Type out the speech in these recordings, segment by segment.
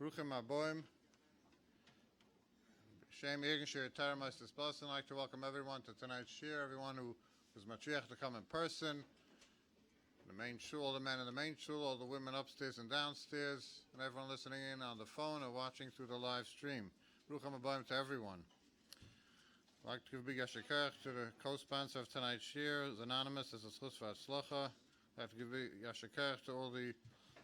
Bruchim Aboim. Shem Egenshir Terrameister's Bus. I'd like to welcome everyone to tonight's shir, everyone who is Matriach to come in person, the main shul, all the men in the main shul, all the women upstairs and downstairs, and everyone listening in on the phone or watching through the live stream. Bruchim Aboim to everyone. I'd like to give a big yashikach to the co-sponsor of tonight's shir, is anonymous as a schus v'atzlacha. I'd like to give a big yashikach to all the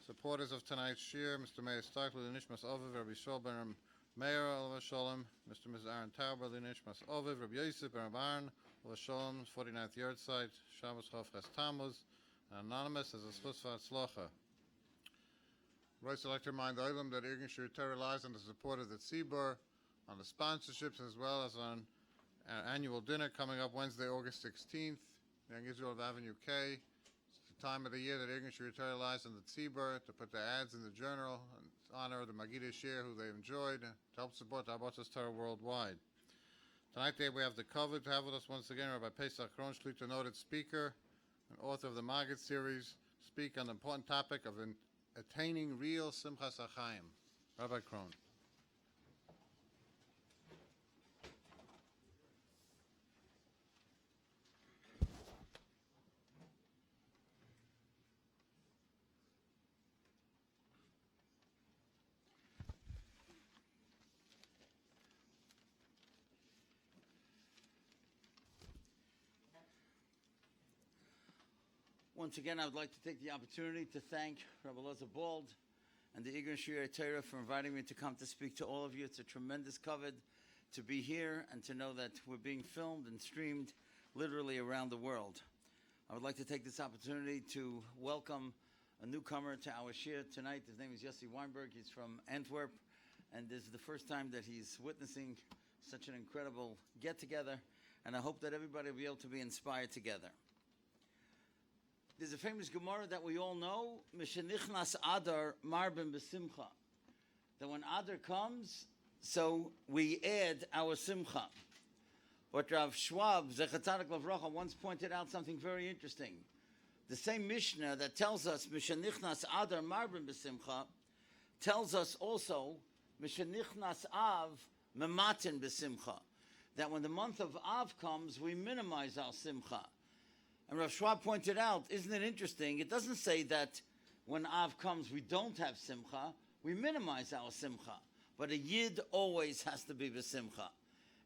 supporters of tonight's shir, Mr. Meir Starkler, the Nishmas Oviv, Rabbi Shol ben Meir, Olav Shalom, Mr. and Mrs. Aaron Tauber, the Nishmas Oviv, Rabbi Yosef ben Aaron, Olav Shalom, 49th yard site, Shabbos Chav Ches Tammuz, anonymous as a schus v'atzlacha. Right, so I'd like to remind the Olam that Irgun Shir Torah relies on the support of the Tzibur, on the sponsorships, as well as on our annual dinner coming up Wednesday, August 16th, in Israel of Avenue K. Time of the year that Irgun Shir Torah relies on the Tzibur to put the ads in the journal in honor of the Magidei Shir who they enjoyed, to help support the Avodas Torah worldwide. Tonight we have the cover to have with us once again Rabbi Paysach Krohn, a noted speaker and author of the Maggid series, speak on the important topic of attaining real Simchas Hachaim. Rabbi Krohn. Once again, I would like to take the opportunity to thank Rabbi Elazar Bald and the Irgun Shir Torah for inviting me to come to speak to all of you. It's a tremendous kavod to be here and to know that we're being filmed and streamed literally around the world. I would like to take this opportunity to welcome a newcomer to our shir tonight. His name is Yossi Weinberg. He's from Antwerp, and this is the first time that he's witnessing such an incredible get-together, and I hope that everybody will be able to be inspired together. There's a famous Gemara that we all know, Mishenichnas Adar Marbin B'Simcha, that when Adar comes, so we add our Simcha. But Rav Schwab, Zecher Tzadik Livracha, once pointed out something very interesting. The same Mishnah that tells us Mishenichnas Adar Marbin B'Simcha tells us also Mishenichnas Av Mematin B'Simcha, that when the month of Av comes, we minimize our Simcha. And Rav Schwab pointed out, isn't it interesting? It doesn't say that when Av comes we don't have Simcha, we minimize our Simcha. But a Yid always has to be b'Simcha.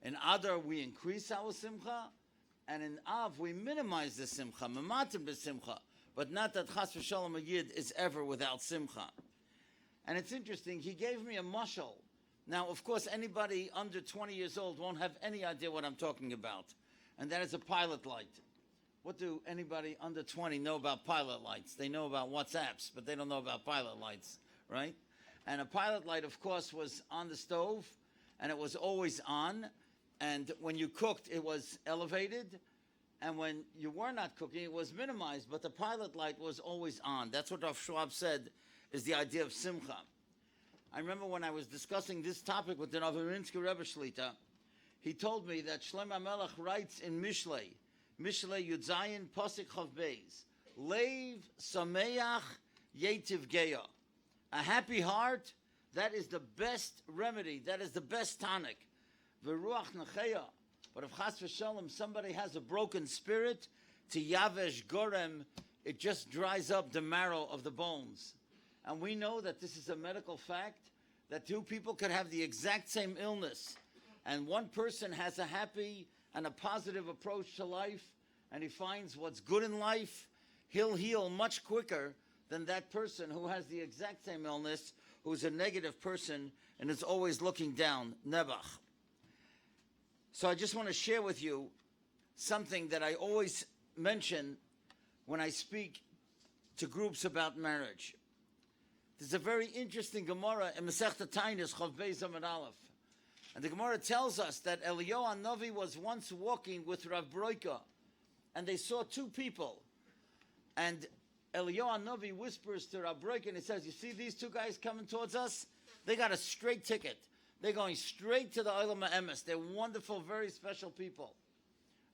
In Adar we increase our Simcha, and in Av we minimize the Simcha, mematim b'Simcha. But not that Chas v'Shalom a Yid is ever without Simcha. And it's interesting, he gave me a mashal. Now, of course, anybody under 20 years old won't have any idea what I'm talking about. And that is a pilot light. What do anybody under 20 know about pilot lights? They know about WhatsApps, but they don't know about pilot lights, right? And a pilot light, of course, was on the stove, and it was always on. And when you cooked, it was elevated. And when you were not cooking, it was minimized, but the pilot light was always on. That's what Rav Schwab said is the idea of Simcha. I remember when I was discussing this topic with the Novorinsky Rebbe Shlita, he told me that Shlomo Melech writes in Mishlei Yud Zayin Posik Chav Beis, Leiv Sameach Yetiv Geya. A happy heart, that is the best remedy, that is the best tonic. V'ruach Necheya. But if Chas v'Shalom somebody has a broken spirit, to Yavesh Gorem, it just dries up the marrow of the bones. And we know that this is a medical fact, that two people could have the exact same illness, and one person has a happy and a positive approach to life, and he finds what's good in life, he'll heal much quicker than that person who has the exact same illness, who's a negative person and is always looking down, Nebuch. So I just want to share with you something that I always mention when I speak to groups about marriage. There's a very interesting Gemara in Masechta Tainis, Chav Beis Amud Aleph. And the Gemara tells us that Eliyahu Hanavi was once walking with Rav Broika, and they saw two people. And Eliyahu Hanavi whispers to Rav Broika, and he says, you see these two guys coming towards us? They got a straight ticket. They're going straight to the Olam HaEmes. They're wonderful, very special people.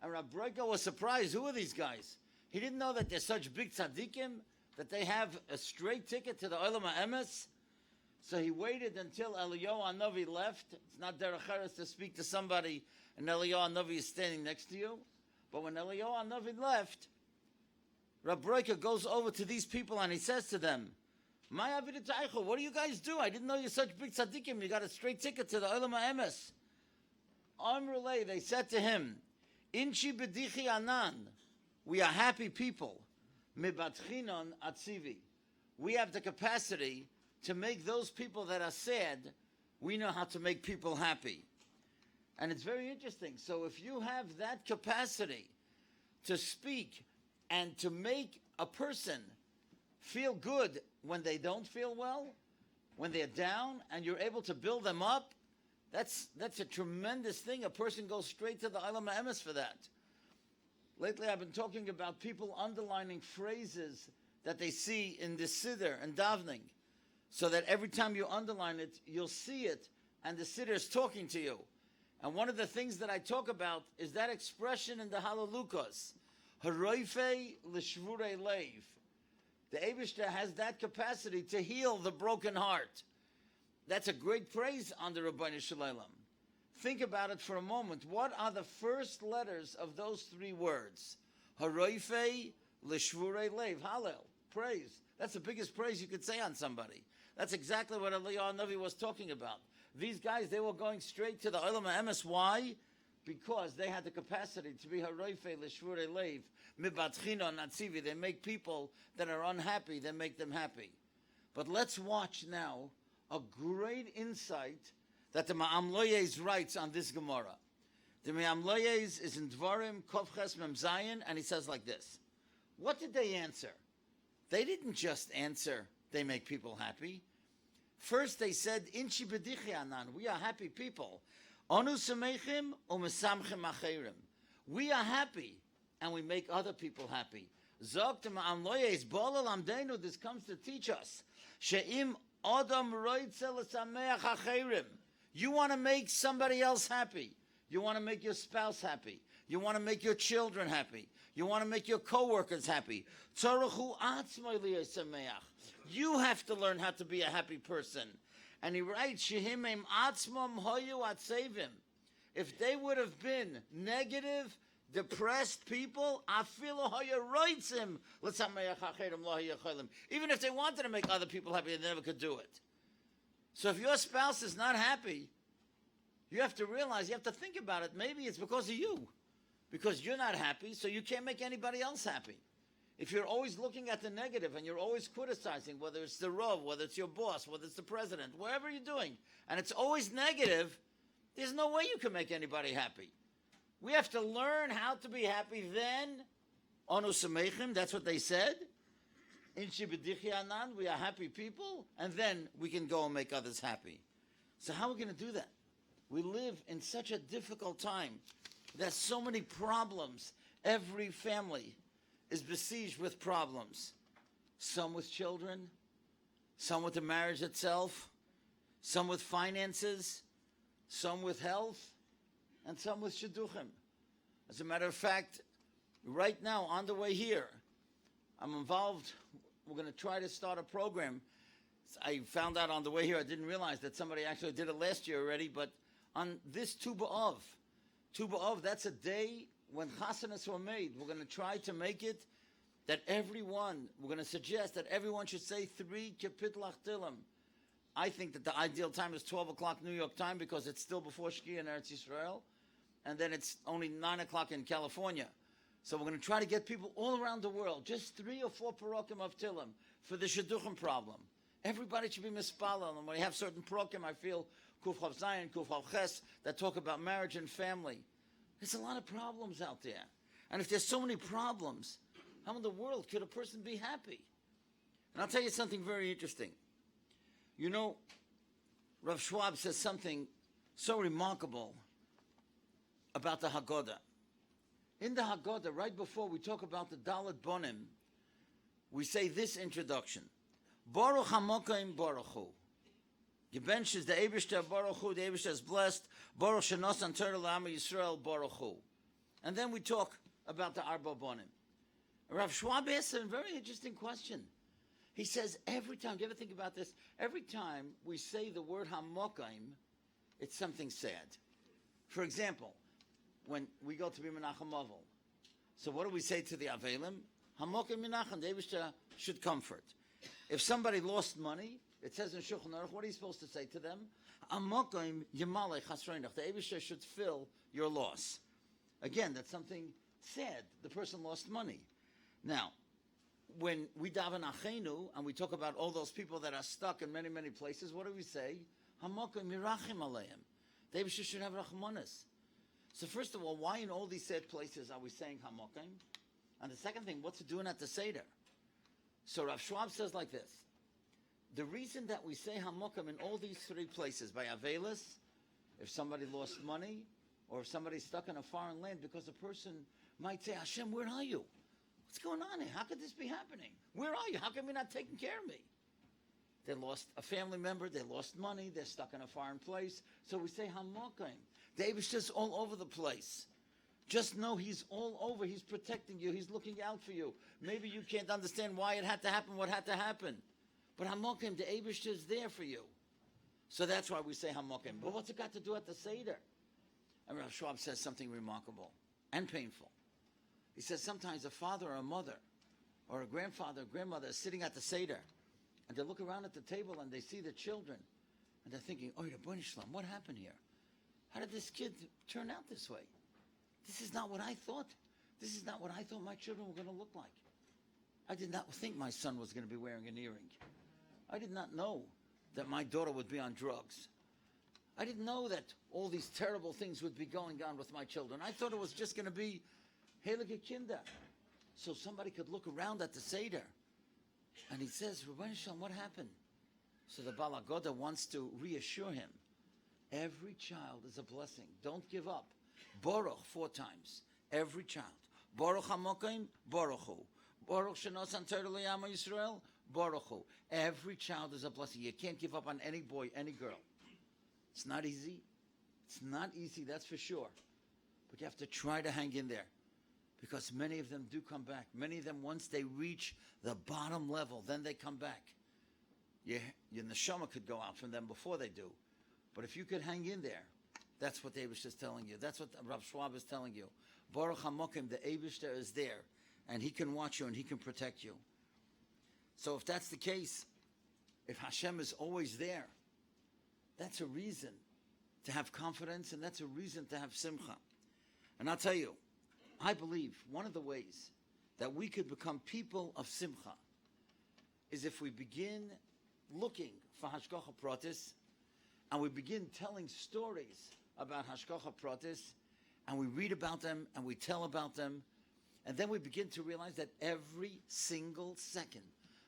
And Rav Broika was surprised. Who are these guys? He didn't know that they're such big tzaddikim, that they have a straight ticket to the Olam HaEmes. So he waited until Eliyahu Hanavi left. It's not derech eretz to speak to somebody and Eliyahu Hanavi is standing next to you. But when Eliyahu Hanavi left, Rab Broika goes over to these people and he says to them, "My avidat aicho, what do you guys do? I didn't know you're such big tzaddikim. You got a straight ticket to the Olam HaEmes." Amrulay, they said to him, "Inchi bedichi anan, we are happy people. Mibatchinon atzivi, we have the capacity to make those people that are sad, we know how to make people happy." And it's very interesting. So if you have that capacity to speak and to make a person feel good when they don't feel well, when they're down, and you're able to build them up, that's a tremendous thing. A person goes straight to the Olam HaEmes for that. Lately I've been talking about people underlining phrases that they see in the Siddur and davening, so that every time you underline it, you'll see it, and the Siddur is talking to you. And one of the things that I talk about is that expression in the Halalukas, Haroife l'shvurei leiv. The Eibishter has that capacity to heal the broken heart. That's a great praise under Rabbeinu Shalom. Think about it for a moment. What are the first letters of those three words? Haroife l'shvurei leiv. Hallel. Praise. That's the biggest praise you could say on somebody. That's exactly what Eliyahu Hanavi was talking about. These guys, they were going straight to the Olam HaEmes. Why? Because they had the capacity to be Haroife l'shvurei leiv, mibatchinon atzivi. They make people that are unhappy, they make them happy. But let's watch now a great insight that the Ma'am Loyes writes on this Gemara. The Ma'am Loyes is in Dvarim, Kovches Mem Zayin, and he says like this. What did they answer? They didn't just answer, they make people happy. First they said, Inchi bedichi anan, we are happy people. Onu semechim umesamchim acherim. We are happy, and we make other people happy. Zog to Ma'am Loyes, B'olal Amdeinu, this comes to teach us. She'im Adam roitze l'sameach acherim. You want to make somebody else happy. You want to make your spouse happy. You want to make your children happy. You want to make your co-workers happy. Tzarachu atzmai liyasameach. You have to learn how to be a happy person. And he writes, Shehim em atzmam hoyu atzevim. If they would have been negative, depressed people, afilu hoyu roitzim l'sameach acherim lo hayacholim. Even if they wanted to make other people happy, they never could do it. So if your spouse is not happy, you have to realize, you have to think about it. Maybe it's because of you. Because you're not happy, so you can't make anybody else happy. If you're always looking at the negative and you're always criticizing, whether it's the Rav, whether it's your boss, whether it's the president, whatever you're doing, and it's always negative, there's no way you can make anybody happy. We have to learn how to be happy then. Onu semechim, that's what they said. Inchi b'dichi anan, we are happy people, and then we can go and make others happy. So how are we going to do that? We live in such a difficult time. There's so many problems. Every family is besieged with problems. Some with children, some with the marriage itself, some with finances, some with health, and some with shidduchim. As a matter of fact, right now, on the way here, I'm involved. We're going to try to start a program. I found out on the way here, I didn't realize that somebody actually did it last year already, but on this Tu B'Av, that's a day when chasanas were made. We're going to try to make it that everyone, we're going to suggest that everyone should say 3 Kipitlach Tilim. I think that the ideal time is 12 o'clock New York time because it's still before Shkia in Eretz Yisrael, and then it's only 9 o'clock in California. So we're going to try to get people all around the world, just 3 or 4 parokim of Tilim for the Shidduchim problem. Everybody should be mispalel, and when I have certain parokim, I feel Kuf Chav Zayin, Kuf Chav Ches, that talk about marriage and family. There's a lot of problems out there. And if there's so many problems, how in the world could a person be happy? And I'll tell you something very interesting. You know, Rav Schwab says something so remarkable about the Haggadah. In the Haggadah, right before we talk about the Dalet Bonim, we say this introduction. Baruch HaMokaim Baruch Hu. Gebench is the Eibishter Baruch Hu, the Eibishter is blessed. Baruch Shenosan Torah L'Am Yisrael Baruch Hu. And then we talk about the Arba Bonim. Rav Schwab asked a very interesting question. He says every time, do you ever think about this? Every time we say the word hamokim, it's something sad. For example, when we go to be Menachem Oval, so what do we say to the Avelim? Hamokim Menachem, the Eibishter should comfort. If somebody lost money, it says in Shulchan Aruch, what are you supposed to say to them? Hamokim Yimalei Chasreinach, the Eibishter should fill your loss. Again, that's something sad. The person lost money. Now, when we daven Achenu and we talk about all those people that are stuck in many, many places, what do we say? Hamokim Mirachim Aleim. The Eibishter should have Rachmanis. So first of all, why in all these sad places are we saying Hamokim? And the second thing, what's it doing at the Seder? So Rav Schwab says like this. The reason that we say Hamokim in all these three places, by Avelis, if somebody lost money, or if somebody's stuck in a foreign land, because a person might say, Hashem, where are you? What's going on here? How could this be happening? Where are you? How come you're not taking care of me? They lost a family member, they lost money, they're stuck in a foreign place. So we say Hamokim. The Eibishter's all over the place. Just know He's all over. He's protecting you. He's looking out for you. Maybe you can't understand why it had to happen, what had to happen. But Hamokim, the Eibishter's there for you. So that's why we say Hamokim. But what's it got to do at the Seder? And Rav Schwab says something remarkable and painful. He says sometimes a father or a mother or a grandfather or grandmother is sitting at the Seder and they look around at the table and they see the children and they're thinking, oh, Rabbi Shalom, what happened here? How did this kid turn out this way? This is not what I thought. This is not what I thought my children were going to look like. I did not think my son was going to be wearing an earring. I did not know that my daughter would be on drugs. I didn't know that all these terrible things would be going on with my children. I thought it was just going to be Heilige Kinder. So somebody could look around at the Seder. And he says, Rabbi Shalom, what happened? So the Baal HaGoda wants to reassure him. Every child is a blessing. Don't give up. Baruch 4 times. Every child. Baruch HaMokim, Baruch Hu. Baruch Shenosan Torah L'Yama Yisrael, Baruch Hu. Every child is a blessing. You can't give up on any boy, any girl. It's not easy. It's not easy, that's for sure. But you have to try to hang in there. Because many of them do come back. Many of them, once they reach the bottom level, then they come back. Your neshama could go out from them before they do. But if you could hang in there, that's what the Eibishter is telling you. That's what Rav Schwab is telling you. Baruch HaMokim, the Eibishter is there. And He can watch you and He can protect you. So if that's the case, if Hashem is always there, that's a reason to have confidence and that's a reason to have simcha. And I'll tell you, I believe one of the ways that we could become people of simcha is if we begin looking for hashgacha pratis and we begin telling stories about hashgacha pratis and we read about them and we tell about them and then we begin to realize that every single second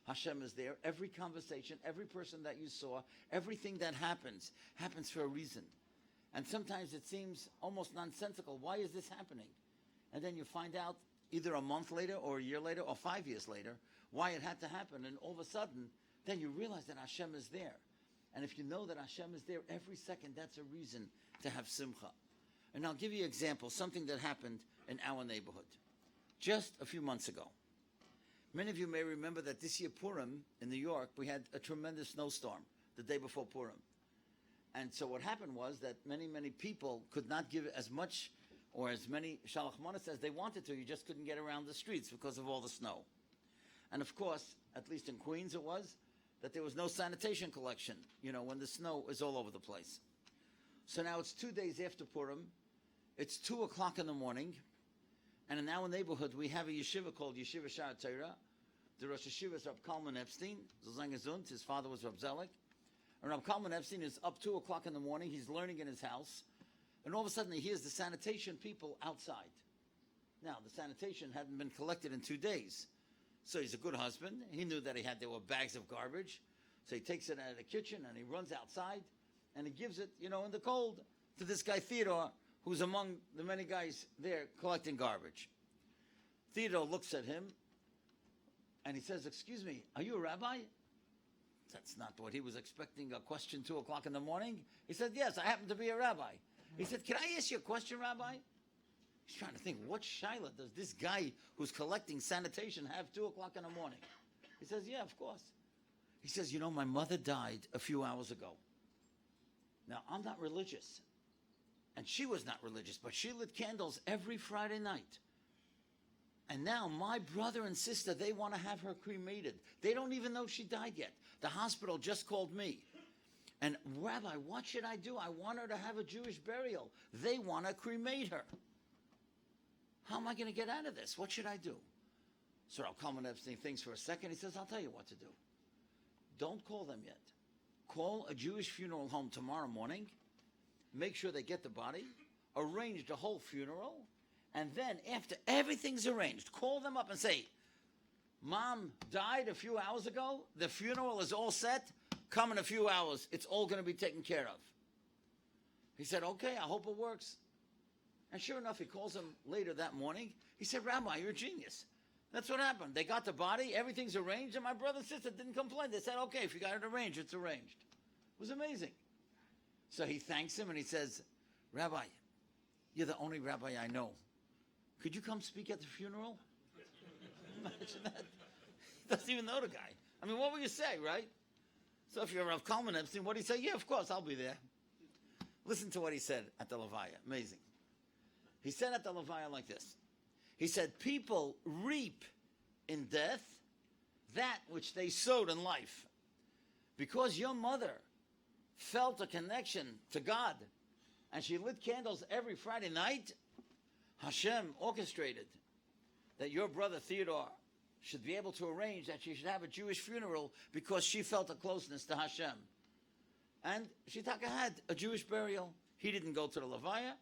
Hashem is there. Every conversation, every person that you saw, everything that happens for a reason. And sometimes it seems almost nonsensical. Why is this happening? And then you find out either a month later or a year later or 5 years later why it had to happen. And all of a sudden, then you realize that Hashem is there. And if you know that Hashem is there every second, that's a reason to have simcha. And I'll give you an example, something that happened in our neighborhood just a few months ago. Many of you may remember that this year Purim in New York, we had a tremendous snowstorm the day before Purim. And so what happened was that many, many people could not give as much or as many shalach manos as they wanted to. You just couldn't get around the streets because of all the snow. And of course, at least in Queens it was, that there was no sanitation collection, when the snow is all over the place. So now it's 2 days after Purim. It's 2 o'clock in the morning. And in our neighborhood, we have a yeshiva called Yeshiva Shar Torah. The Rosh Yeshiva is Rab Kalman Epstein. His father was Rab Zelik. And Rab Kalman Epstein is up 2 o'clock in the morning. He's learning in his house. And all of a sudden, he hears the sanitation people outside. Now, the sanitation hadn't been collected in 2 days. So he's a good husband. He knew that there were bags of garbage. So he takes it out of the kitchen and he runs outside. And he gives it, in the cold to this guy Theodore, who's among the many guys there collecting garbage. Theodore looks at him and he says, "Excuse me, are you a rabbi?" That's not what he was expecting, a question 2 o'clock in the morning. He said, "Yes, I happen to be a rabbi." He said, "Can I ask you a question, Rabbi?" He's trying to think, what shaila does this guy who's collecting sanitation have 2 o'clock in the morning? He says, yeah, of course. He says, you know, my mother died a few hours ago. Now, I'm not religious. And she was not religious, but she lit candles every Friday night. And now my brother and sister, they want to have her cremated. They don't even know she died yet. The hospital just called me. And Rabbi, what should I do? I want her to have a Jewish burial. They want to cremate her. How am I going to get out of this? What should I do? So Rav Kalman Epstein thinks for a second. He says, I'll tell you what to do. Don't call them yet. Call a Jewish funeral home tomorrow morning. Make sure they get the body. Arrange the whole funeral. And then after everything's arranged, call them up and say, Mom died a few hours ago. The funeral is all set. Come in a few hours. It's all going to be taken care of. He said, okay, I hope it works. And sure enough, he calls him later that morning. He said, Rabbi, you're a genius. That's what happened. They got the body. Everything's arranged. And my brother and sister didn't complain. They said, okay, if you got it arranged, it's arranged. It was amazing. So he thanks him and he says, Rabbi, you're the only rabbi I know. Could you come speak at the funeral? Imagine that. He doesn't even know the guy. I mean, what will you say, right? So if you're Rav Kalman Epstein, what do you say? Yeah, of course, I'll be there. Listen to what he said at the Levaya. Amazing. He said at the Levaya like this. He said, people reap in death that which they sowed in life. Because your mother felt a connection to God and she lit candles every Friday night, Hashem orchestrated that your brother Theodore should be able to arrange that she should have a Jewish funeral because she felt a closeness to Hashem. And Shitaka had a Jewish burial. He didn't go to the Levaya.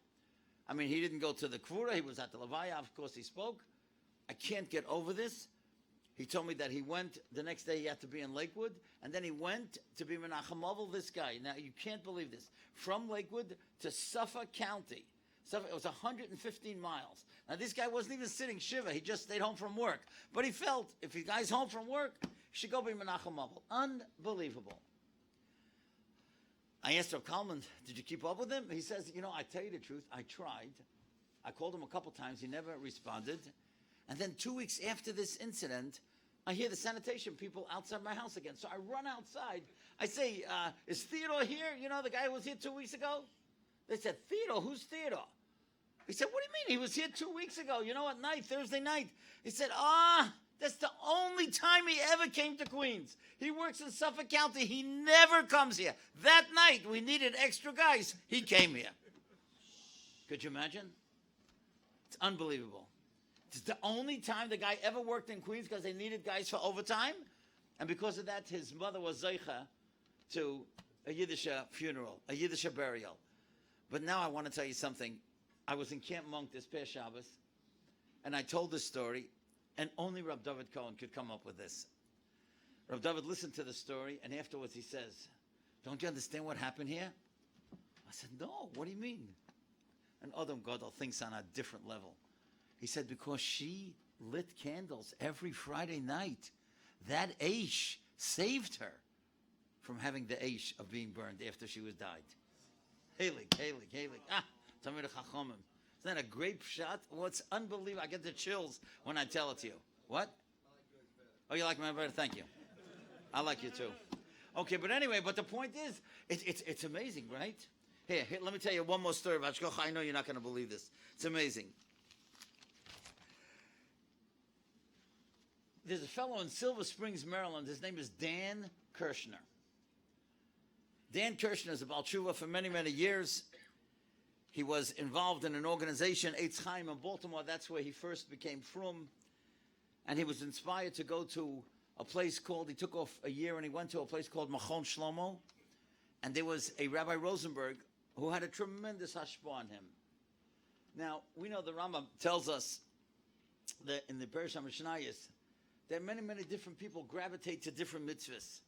I mean, he didn't go to the Kvura. He was at the Levaya. Of course, he spoke. I can't get over this. He told me that he went, the next day he had to be in Lakewood, and then he went to be Menachem Ovel, this guy. Now, you can't believe this. From Lakewood to Suffolk County. It was 115 miles. Now, this guy wasn't even sitting Shiva. He just stayed home from work. But he felt, if the guy's home from work, he should go be Menachem Ovel. Unbelievable. I asked Rav Kalman, did you keep up with him? He says, you know, I tell you the truth, I tried. I called him a couple times. He never responded. And then 2 weeks after this incident, I hear the sanitation people outside my house again. So I run outside. I say, is Theodore here? You know, the guy who was here 2 weeks ago? They said, Theodore? Who's Theodore? He said, what do you mean? He was here 2 weeks ago, you know, at night, Thursday night. He said, that's the only time he ever came to Queens. He works in Suffolk County. He never comes here. That night, we needed extra guys. He came here. Could you imagine? It's unbelievable. It's the only time the guy ever worked in Queens because they needed guys for overtime. And because of that, his mother was Zeicha to a Yiddish funeral, a Yiddish burial. But now I want to tell you something. I was in Camp Monk this past Shabbos, and I told this story, and only Rabbi David Cohen could come up with this. Rabbi David listened to the story, and afterwards he says, don't you understand what happened here? I said, no, what do you mean? And Adam Gadol thinks on a different level. He said, because she lit candles every Friday night. That Aish saved her from having the Aish of being burned after she was died. Heilig. Tamid Chachomim. Isn't that a great shot? Well, it's unbelievable. I get the chills when I tell it to you. What? Oh, you like my brother? Thank you. I like you too. Okay, but anyway, but the point is, it's amazing, right? Here, let me tell you one more story about Shkocha. I know you're not going to believe this. It's amazing. There's a fellow in Silver Springs, Maryland. His name is Dan Kirshner. Dan Kirshner is a Baal Tshuva for many, many years. He was involved in an organization, Eitz Chaim in Baltimore. That's where he first became frum. And he was inspired to go to a place called, he took off a year and he went to a place called Machon Shlomo. And there was a Rabbi Rosenberg who had a tremendous hashpah on him. Now, we know the Rambam tells us that in the Perish HaMishnayos, that many, many different people gravitate to different mitzvahs.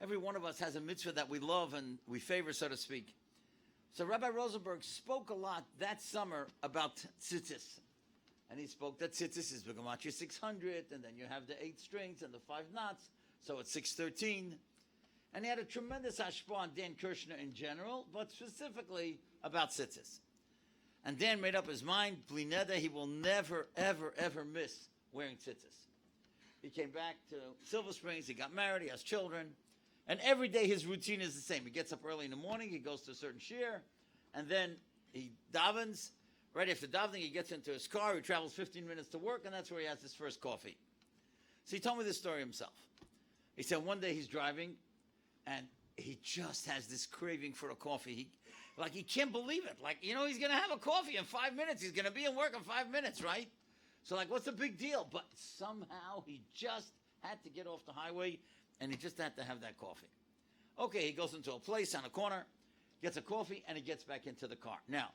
Every one of us has a mitzvah that we love and we favor, so to speak. So Rabbi Rosenberg spoke a lot that summer about tzitzis. And he spoke that tzitzis is Begamatria 600, and then you have the 8 strings and the 5 knots, so it's 613. And he had a tremendous hashpah on Dan Kirshner in general, but specifically about tzitzis. And Dan made up his mind, Bli Neder, he will never, ever, ever miss wearing tzitzis. He came back to Silver Springs. He got married. He has children. And every day his routine is the same. He gets up early in the morning. He goes to a certain shir. And then he davens. Right after davening, he gets into his car. He travels 15 minutes to work. And that's where he has his first coffee. So he told me this story himself. He said one day he's driving. And he just has this craving for a coffee. He can't believe it. He's going to have a coffee in 5 minutes. He's going to be in work in 5 minutes, right? So, what's the big deal? But somehow he just had to get off the highway, and he just had to have that coffee. Okay, he goes into a place on a corner, gets a coffee, and he gets back into the car. Now,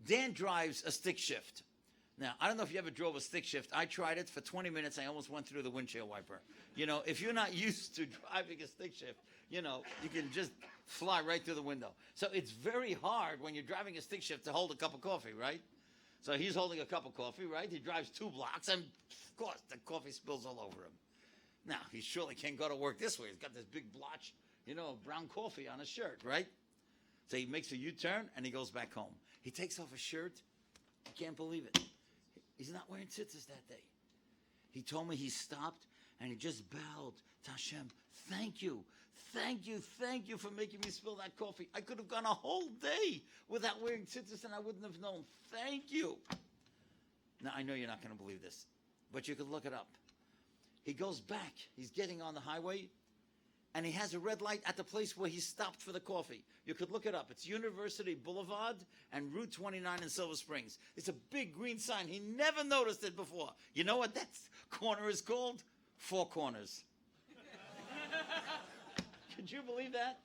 Dan drives a stick shift. Now, I don't know if you ever drove a stick shift. I tried it for 20 minutes. I almost went through the windshield wiper. If you're not used to driving a stick shift, you can just fly right through the window. So it's very hard when you're driving a stick shift to hold a cup of coffee, right? So he's holding a cup of coffee, right? He drives 2 blocks, and of course, the coffee spills all over him. Now, he surely can't go to work this way. He's got this big blotch, of brown coffee on his shirt, right? So he makes a U-turn, and he goes back home. He takes off his shirt. I can't believe it. He's not wearing tzitzis that day. He told me he stopped, and he just bowed to Hashem. Thank you. Thank you for making me spill that coffee. I could have gone a whole day without wearing tzitzis and I wouldn't have known. Thank you. Now, I know you're not going to believe this, but you could look it up. He goes back. He's getting on the highway, and he has a red light at the place where he stopped for the coffee. You could look it up. It's University Boulevard and Route 29 in Silver Springs. It's a big green sign. He never noticed it before. You know what that corner is called? 4 Corners. Could you believe that?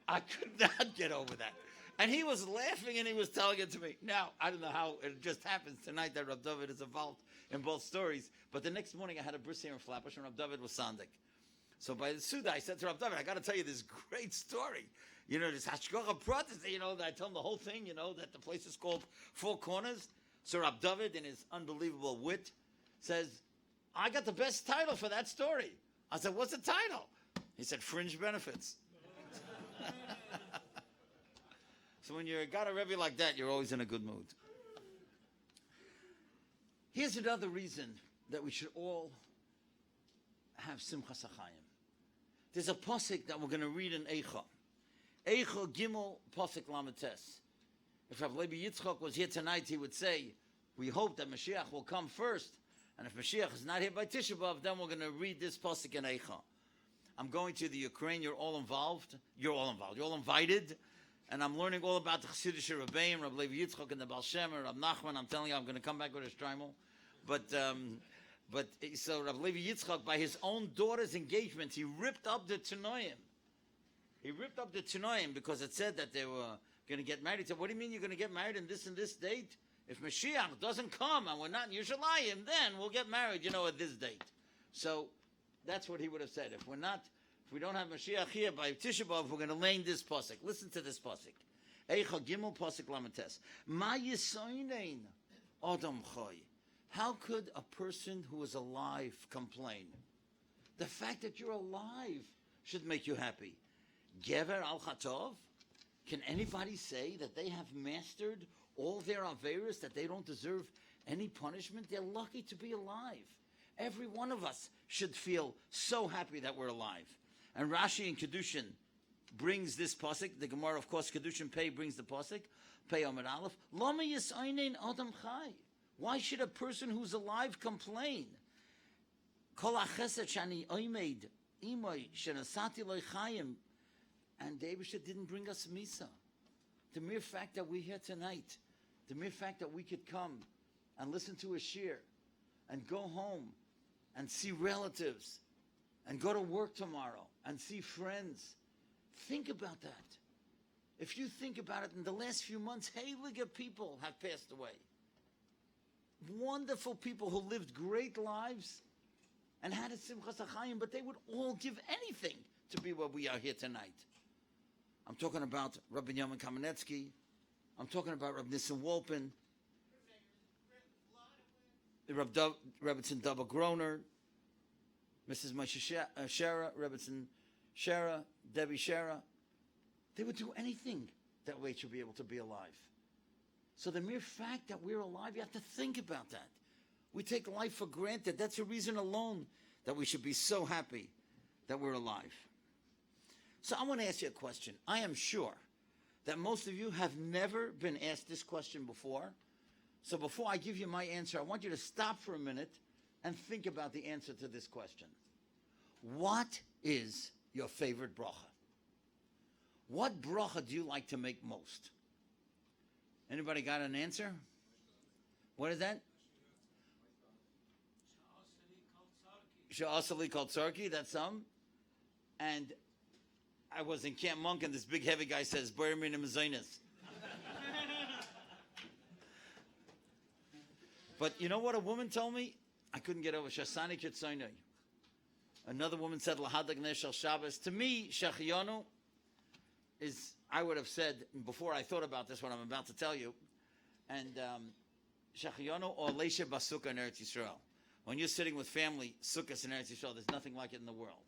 I could not get over that. And he was laughing and he was telling it to me. Now, I don't know how it just happens tonight that Rab David is involved in both stories. But the next morning I had a bris here in Flatbush and Rab David was Sandik. So by the Suda, I said to Rab David, I got to tell you this great story. This Hashgacha Pratis, I tell him the whole thing, that the place is called 4 Corners. So Rab David, in his unbelievable wit, says, I got the best title for that story. I said, what's the title? He said, Fringe Benefits. So when you got a Rebbe like that, you're always in a good mood. Here's another reason that we should all have Simchas Hachaim. There's a posik that we're going to read in Eicha. Eicha Gimel Posik Lamates. If Rabbi Yitzchak was here tonight, he would say, we hope that Mashiach will come first. And if Mashiach is not here by Tisha B'Av, then we're going to read this posik in Eicha. I'm going to the Ukraine. You're all involved. You're all invited. And I'm learning all about the Chassidish Rebbeim, Rabbi Yitzchak and the Baal Shem, Rabbi Nachman. I'm telling you, I'm going to come back with a Shtreimel. But so Rabbi Yitzchak, by his own daughter's engagement, he ripped up the Tanoim. He ripped up the Tanoim because it said that they were going to get married. He said, what do you mean you're going to get married in this and this date? If Mashiach doesn't come and we're not in Yerushalayim, then we'll get married, at this date. So that's what he would have said. If we don't have Mashiach here by Tisha B'Av, we're going to lay in this pasuk. Listen to this pasuk. Eicha Gimel pasuk Lamates. Ma yisoinein Adam Choy. How could a person who is alive complain? The fact that you're alive should make you happy. Gever al Chatov. Can anybody say that they have mastered all their averos, that they don't deserve any punishment? They're lucky to be alive. Every one of us should feel so happy that we're alive. And Rashi in Kedushin brings this pasuk. The Gemara, of course, Kedushin Pei brings the pasuk. Pei Amud Aleph. Lama yisoinen Adam Chai. Why should a person who's alive complain? Kol hachesed shani oimed imoy shenasati loy chayim. And David didn't bring us Misa. The mere fact that we're here tonight, the mere fact that we could come and listen to a shir and go home and see relatives and go to work tomorrow and see friends. Think about that. If you think about it, in the last few months, heilige people have passed away. Wonderful people who lived great lives and had a Simchas Hachaim, but they would all give anything to be where we are here tonight. I'm talking about Rabbi Yamin Kamenetsky. I'm talking about Rabbi Nissen Wolpin. Rebbetzin Dubba Groner. Mrs. Moshe Shera, Rebbetzin Shera, Debbie Shera. They would do anything that way to be able to be alive. So the mere fact that we're alive, you have to think about that. We take life for granted. That's a reason alone that we should be so happy that we're alive. So I want to ask you a question. I am sure that most of you have never been asked this question before. So before I give you my answer, I want you to stop for a minute and think about the answer to this question. What is your favorite bracha? What bracha do you like to make most? Anybody got an answer? What is that? Sha'asali kol tzarki, that's some. And I was in Camp Monk and this big heavy guy says, Bar Minim Zainis. But you know what a woman told me? I couldn't get over Shasani Kitsainai. Another woman said Lahadak Neshal Shabbos. To me, Shachiyonu is, I would have said, before I thought about this, what I'm about to tell you, and Shachiyonu or Leisha Basuka in Eretz Yisrael. When you're sitting with family, Sukkahs in Eretz Yisrael, there's nothing like it in the world.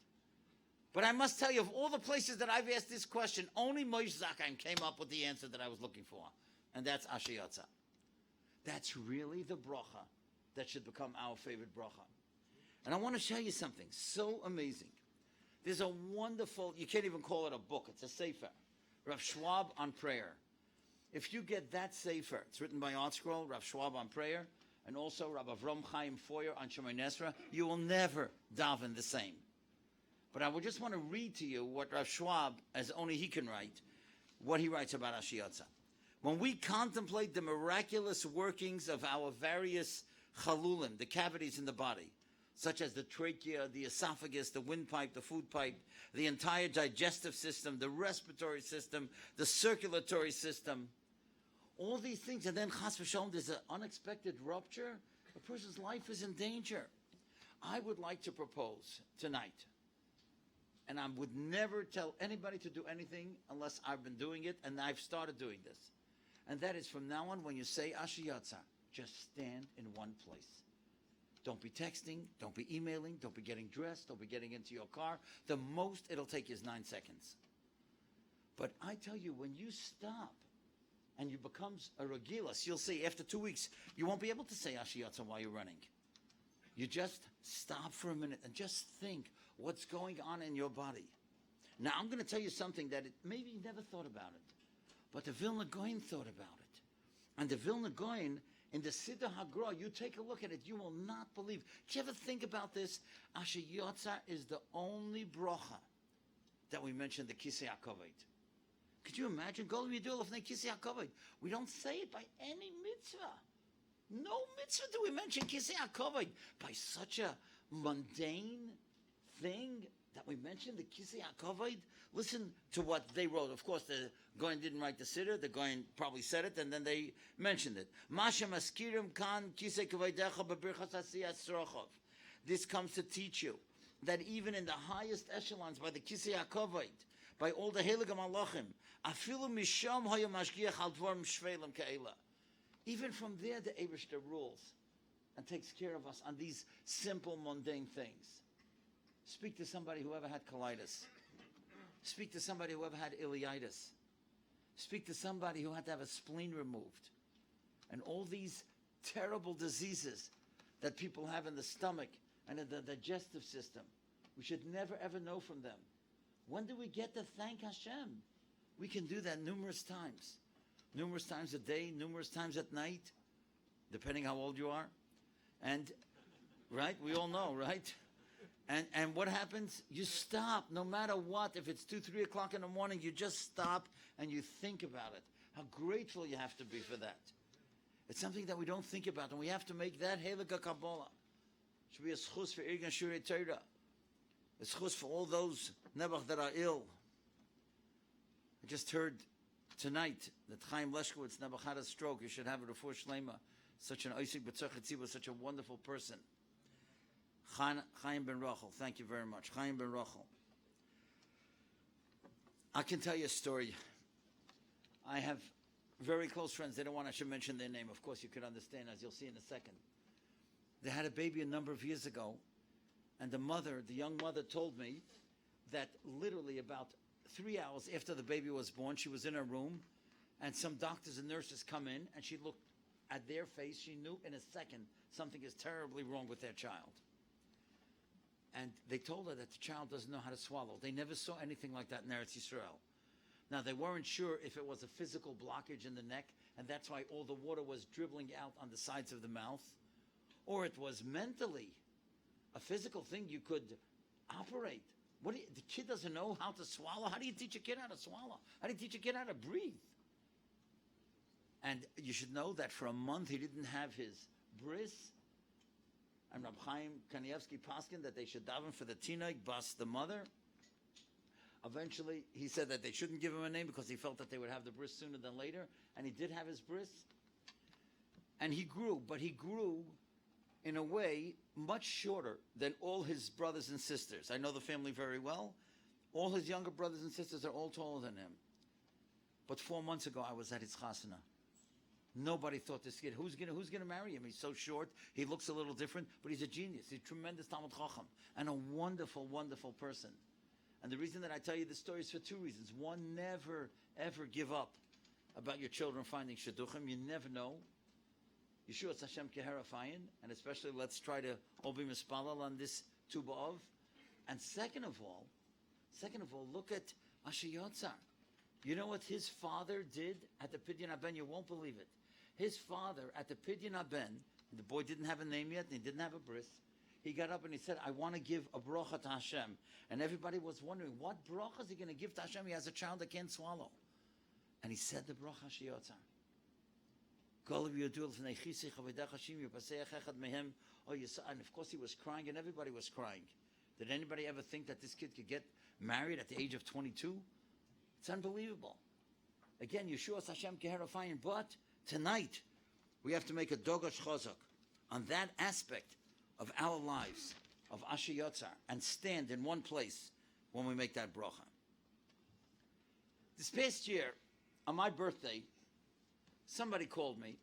But I must tell you, of all the places that I've asked this question, only Moshe Zakheim came up with the answer that I was looking for, and that's Ashiyatza. That's really the bracha that should become our favorite bracha. And I want to show you something so amazing. There's a wonderful, you can't even call it a book, it's a sefer, Rav Schwab on prayer. If you get that sefer, it's written by Art Scroll, Rav Schwab on prayer, and also Rav Avram Chaim Foyer on Shemay Nesra, you will never daven the same. But I would just want to read to you what Rav Schwab, as only he can write, what he writes about Ashiyatza. When we contemplate the miraculous workings of our various chalulim, the cavities in the body, such as the trachea, the esophagus, the windpipe, the food pipe, the entire digestive system, the respiratory system, the circulatory system, all these things, and then chas v'shalom, there's an unexpected rupture, a person's life is in danger. I would like to propose tonight, and I would never tell anybody to do anything unless I've been doing it, and I've started doing this. And that is from now on, when you say Ashiyatza, just stand in one place. Don't be texting, don't be emailing, don't be getting dressed, don't be getting into your car. The most it'll take is 9 seconds. But I tell you, when you stop and you become a regilas, you'll see after 2 weeks, you won't be able to say Ashiyatza while you're running. You just stop for a minute and just think what's going on in your body. Now, I'm going to tell you something that maybe you never thought about it, but the Vilna Gaon thought about it. And the Vilna Gaon, in the Siddur HaGra, you take a look at it, you will not believe. Did you ever think about this? Ashiyatza is the only bracha that we mentioned the Kisei HaKavod. Could you imagine? Golem Yidul of the Kisei HaKavod. We don't say it by any mitzvah. No mitzvah do we mention Kisei HaKavod. By such a mundane thing that we mentioned the Kisei HaKavod. Listen to what they wrote. Of course, the Goyen didn't write the Siddur. The Goyen probably said it, and then they mentioned it. Masha maskirim kan Kisei Kavodecha b'birchas asiyas srochov. This comes to teach you that even in the highest echelons, by the Kisei HaKavod, by all the Heiligim Malachim, afilu misham haya mashgiach al dvarim shvelim ke'ela. Even from there, the Eibishter rules and takes care of us on these simple, mundane things. Speak to somebody who ever had colitis. Speak to somebody who ever had ileitis. Speak to somebody who had to have a spleen removed. And all these terrible diseases that people have in the stomach and in the digestive system. We should never, ever know from them. When do we get to thank Hashem? We can do that numerous times. Numerous times a day, numerous times at night, depending how old you are. And, right, we all know, right? And what happens? You stop, no matter what. If it's 2, 3 o'clock in the morning, you just stop and you think about it. How grateful you have to be for that. It's something that we don't think about, and we have to make that Heilige Kabbalah. It should be a schus for Irgan Shurei Torah. A schus for all those Nebuch that are ill. I just heard tonight that Chaim Leshkowitz Nebuch had a stroke. You should have a refuah shlema. Such an oisik b'tzach tzibur, such a wonderful person. Chaim ben Rachel, thank you very much. Chaim ben Rachel. I can tell you a story. I have very close friends. They don't want I should mention their name. Of course, you could understand, as you'll see in a second. They had a baby a number of years ago, and the young mother told me that literally about 3 hours after the baby was born, she was in her room, and some doctors and nurses come in, and she looked at their face. She knew in a second something is terribly wrong with their child. And they told her that the child doesn't know how to swallow. They never saw anything like that in Eretz Yisrael. Now, they weren't sure if it was a physical blockage in the neck, and that's why all the water was dribbling out on the sides of the mouth, or it was mentally a physical thing you could operate. The kid doesn't know how to swallow? How do you teach a kid how to swallow? How do you teach a kid how to breathe? And you should know that for a month he didn't have his bris. And Rabbi Chaim Kanievsky Paskin that they should daven for the tinoik bas, the mother. Eventually, he said that they shouldn't give him a name because he felt that they would have the bris sooner than later. And he did have his bris. And he grew, but he grew in a way much shorter than all his brothers and sisters. I know the family very well. All his younger brothers and sisters are all taller than him. But 4 months ago, I was at his chasana. Nobody thought this kid, who's gonna marry him? He's so short. He looks a little different, but he's a genius. He's a tremendous Talmud Chacham and a wonderful, wonderful person. And the reason that I tell you this story is for two reasons. One, never, ever give up about your children finding shidduchim. You never know. Yeshua Hashem Keherafayin, and especially let's try to all be mispalal on this Tu B'Av. And second of all, look at Asher Yotzar. You know what his father did at the Pidyon Haben? You won't believe it. His father at the Pidyon Haben, the boy didn't have a name yet, and he didn't have a bris. He got up and he said, I want to give a bracha to Hashem. And everybody was wondering, what bracha is he going to give to Hashem? He has a child that can't swallow. And he said the bracha Shiyotzar. And of course he was crying and everybody was crying. Did anybody ever think that this kid could get married at the age of 22? It's unbelievable. Again, Yeshua Hashem Keherafayin. But tonight, we have to make a dogosh chazak on that aspect of our lives, of Asher Yotzar, and stand in one place when we make that bracha. This past year, on my birthday, somebody called me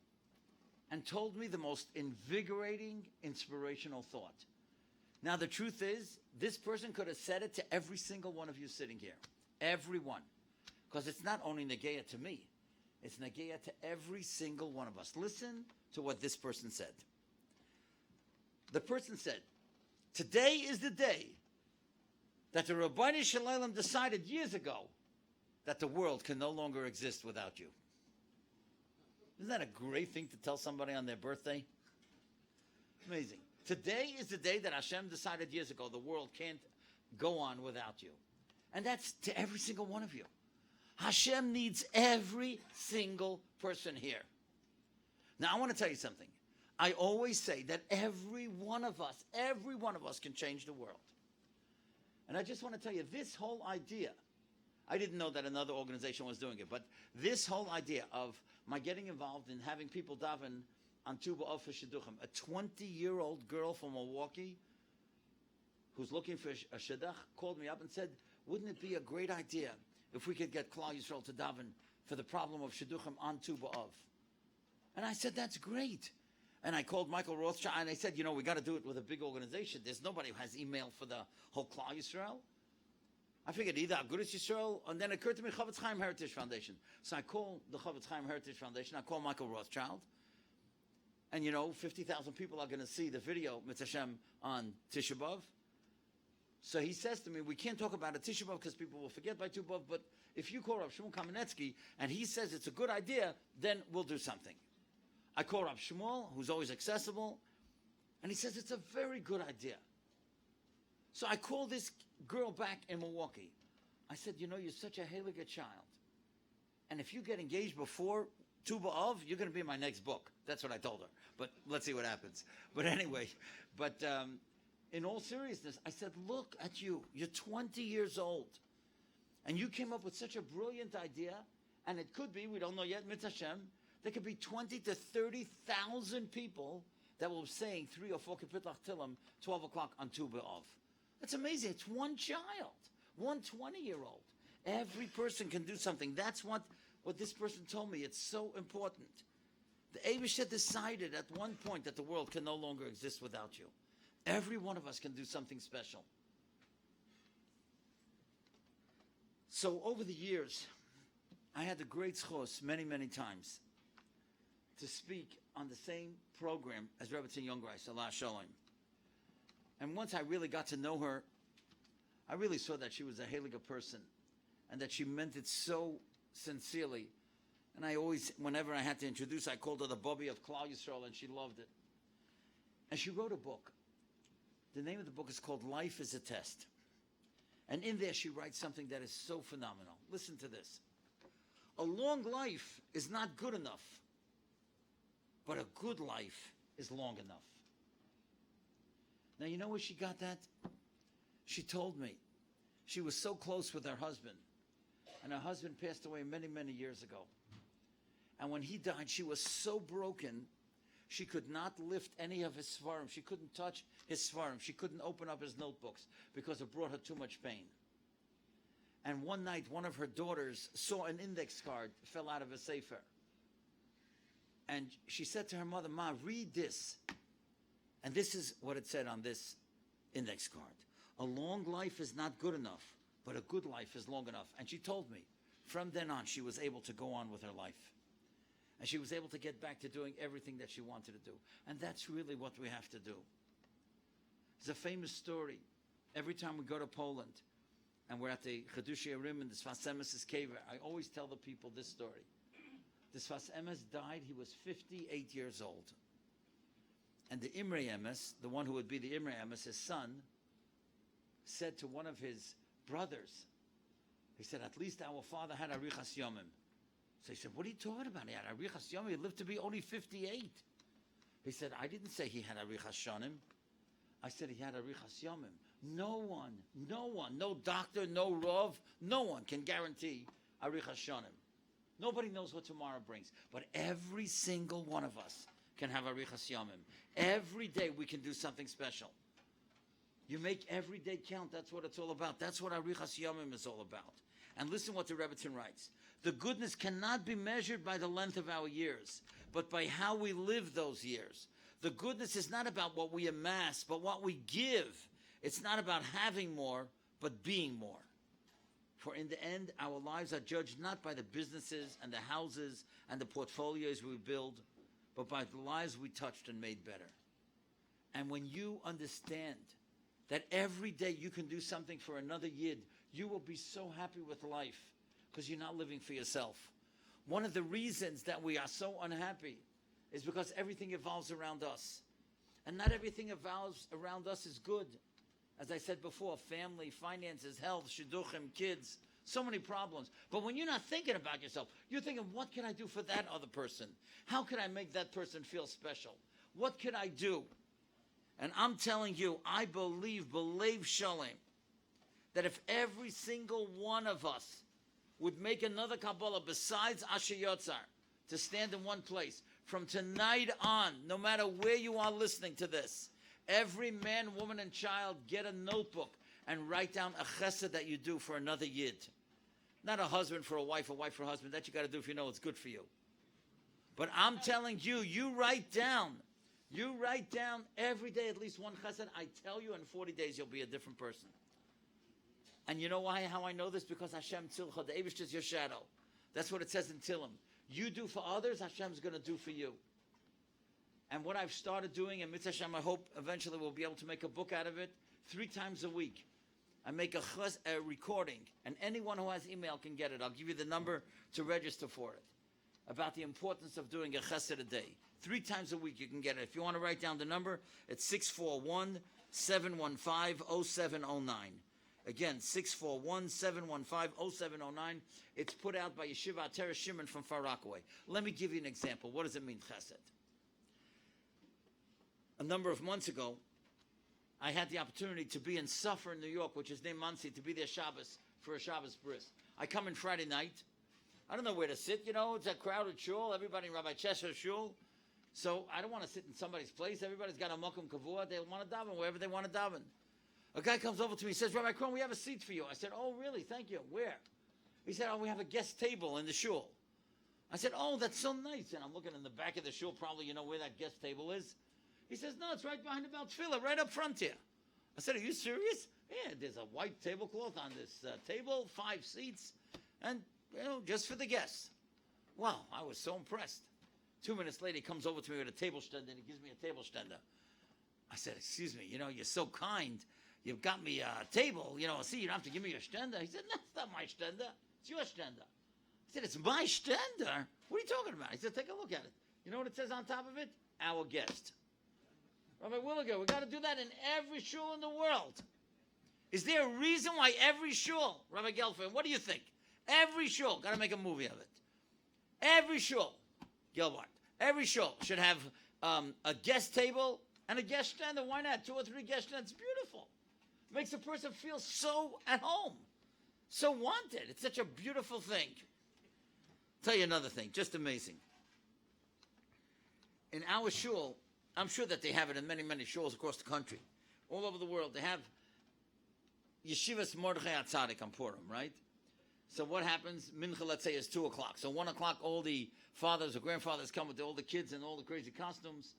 and told me the most invigorating, inspirational thought. Now, the truth is, this person could have said it to every single one of you sitting here. Everyone. Because it's not only Negeya to me, it's Negeya to every single one of us. Listen to what this person said. The person said, today is the day that the Rabbeinu Shalom decided years ago that the world can no longer exist without you. Isn't that a great thing to tell somebody on their birthday? Amazing. Today is the day that Hashem decided years ago the world can't go on without you. And that's to every single one of you. Hashem needs every single person here. Now, I want to tell you something. I always say that every one of us can change the world. And I just want to tell you, this whole idea, I didn't know that another organization was doing it, but this whole idea of my getting involved in having people daven on Tu B'Av for Shidduchim, a 20-year-old girl from Milwaukee who's looking for a Shidduch called me up and said, wouldn't it be a great idea if we could get Klal Yisrael to daven for the problem of Shidduchim on Tu B'Av? And I said, that's great. And I called Michael Rothschild and I said, you know, we got to do it with a big organization. There's nobody who has email for the whole Klal Yisrael. I figured either Agudas Yisrael, and then it occurred to me Chavetz Chaim Heritage Foundation. So I called the Chavetz Chaim Heritage Foundation. I called Michael Rothschild. And you know, 50,000 people are going to see the video, Mitzvah Hashem, on Tisha B'Av. So he says to me, we can't talk about a Tisha B'Av because people will forget by Tu B'Av, but if you call Rav Shmuel Kamenetsky and he says it's a good idea, then we'll do something. I call Rav Shmuel, who's always accessible, and he says it's a very good idea. So I call this girl back in Milwaukee. I said, you know, you're such a heilige child. And if you get engaged before Tu B'Av, you're going to be in my next book. That's what I told her. But let's see what happens. But anyway, in all seriousness, I said, look at you. You're 20 years old. And you came up with such a brilliant idea. And it could be, we don't know yet, Mitzvah Hashem, there could be 20 to 30,000 people that will be saying 3 or 4 Kapitlach Tillim, 12 o'clock on Tu B'Av. That's amazing. It's one child, one 20-year-old. Every person can do something. That's what this person told me. It's so important. The Eibusha decided at one point that the world can no longer exist without you. Every one of us can do something special. So over the years, I had the great schos many, many times to speak on the same program as Rebbe Tzin Youngreis, Allah Shalom. And once I really got to know her, I really saw that she was a heilige person and that she meant it so sincerely. And I always, whenever I had to introduce, I called her the Bobby of Klal Yisrael, and she loved it. And she wrote a book. The name of the book is called Life is a Test. And in there she writes something that is so phenomenal. Listen to this. A long life is not good enough, but a good life is long enough. Now, you know where she got that? She told me she was so close with her husband, and her husband passed away many, many years ago. And when he died, she was so broken, she could not lift any of his svarim. She couldn't touch his svarim. She couldn't open up his notebooks because it brought her too much pain. And one night, one of her daughters saw an index card fell out of a sefer. And she said to her mother, "Ma, read this." And this is what it said on this index card. A long life is not good enough, but a good life is long enough. And she told me, from then on, she was able to go on with her life. And she was able to get back to doing everything that she wanted to do. And that's really what we have to do. There's a famous story. Every time we go to Poland, and we're at the Chedush Yerim in the Sfas Emes's cave, I always tell the people this story. The Sfas Emes died, he was 58 years old. And the Imre Emes, the one who would be the Imre Emes, his son, said to one of his brothers, he said, "At least our father had Arichas Yomim." So he said, "What are you talking about? He had Arichas Yomim. He lived to be only 58. He said, "I didn't say he had Arichas Shonim. I said he had Arichas Yomim. No one, no doctor, no Rav, no one can guarantee Arichas Shonim. Nobody knows what tomorrow brings. But every single one of us can have Arichas Yomim. Every day we can do something special. You make every day count. That's what it's all about. That's what Arichas Yomim is all about." And listen what the Rebbetzin writes. The goodness cannot be measured by the length of our years, but by how we live those years. The goodness is not about what we amass, but what we give. It's not about having more, but being more. For in the end, our lives are judged not by the businesses and the houses and the portfolios we build, but by the lives we touched and made better. And when you understand that every day you can do something for another Yid, you will be so happy with life because you're not living for yourself. One of the reasons that we are so unhappy is because everything evolves around us. And not everything evolves around us is good. As I said before, family, finances, health, shidduchim, kids, so many problems. But when you're not thinking about yourself, you're thinking, what can I do for that other person? How can I make that person feel special? What can I do? And I'm telling you, I believe Shalem, that if every single one of us would make another Kabbalah besides Asher Yotzar, to stand in one place, from tonight on, no matter where you are listening to this, every man, woman, and child get a notebook and write down a chesed that you do for another Yid. Not a husband for a wife for a husband. That you got to do if you know it's good for you. But I'm telling you, you write down every day at least one chesed. I tell you, in 40 days you'll be a different person. And you know why? How I know this? Because Hashem Tzilcha, the Eibush is your shadow. That's what it says in Tillim. You do for others, Hashem's going to do for you. And what I've started doing, and Mitzvah Hashem, I hope eventually we'll be able to make a book out of it, 3 times a week. I make a recording, and anyone who has email can get it. I'll give you the number to register for it, about the importance of doing a chesed a day. 3 times a week you can get it. If you want to write down the number, it's 641-715-0709. Again, 641-715-0709. It's put out by Yeshiva Ateret Shimon from Far Rockaway. Let me give you an example. What does it mean, chesed? A number of months ago, I had the opportunity to be in Suffer, New York, which is named Monsey, to be there Shabbos for a Shabbos bris. I come in Friday night. I don't know where to sit. You know, it's a crowded shul. Everybody in Rabbi Chesher's shul. So I don't want to sit in somebody's place. Everybody's got a makom kavua. They want to daven wherever they want to daven. A guy comes over to me and says, "Rabbi Krohn, we have a seat for you." I said, "Oh, really? Thank you. Where?" He said, "Oh, we have a guest table in the shul." I said, "Oh, that's so nice." And I'm looking in the back of the shul. Probably you know where that guest table is. He says, "No, it's right behind the Bal Tefillah, right up front here." I said, "Are you serious?" "Yeah, there's a white tablecloth on this table, 5 seats, and, you know, just for the guests." Wow, I was so impressed. 2 minutes later, he comes over to me with a table stender, and he gives me a table stender. I said, excuse me, you're so kind. You've got me a table, see, you don't have to give me your stender. He said, no, it's not my stender. It's your stender. I said, it's my stender? What are you talking about? He said, take a look at it. You know what it says on top of it? Our guest. Rabbi Williger, we got to do that in every shul in the world. Is there a reason why every shul, Rabbi Gelfand, what do you think? Every shul, got to make a movie of it. Every shul, Gelbart, every shul should have a guest table and a guest stand. Why not? 2 or 3 guest stands. It's beautiful. Makes a person feel so at home, so wanted. It's such a beautiful thing. Tell you another thing, just amazing. In our shul, I'm sure that they have it in many, many shuls across the country. All over the world, they have Yeshivas Mordechai Atzadik on Purim, right? So what happens? Mincha, let's say, is 2 o'clock. So 1 o'clock, all the fathers or grandfathers come with all the kids in all the crazy costumes,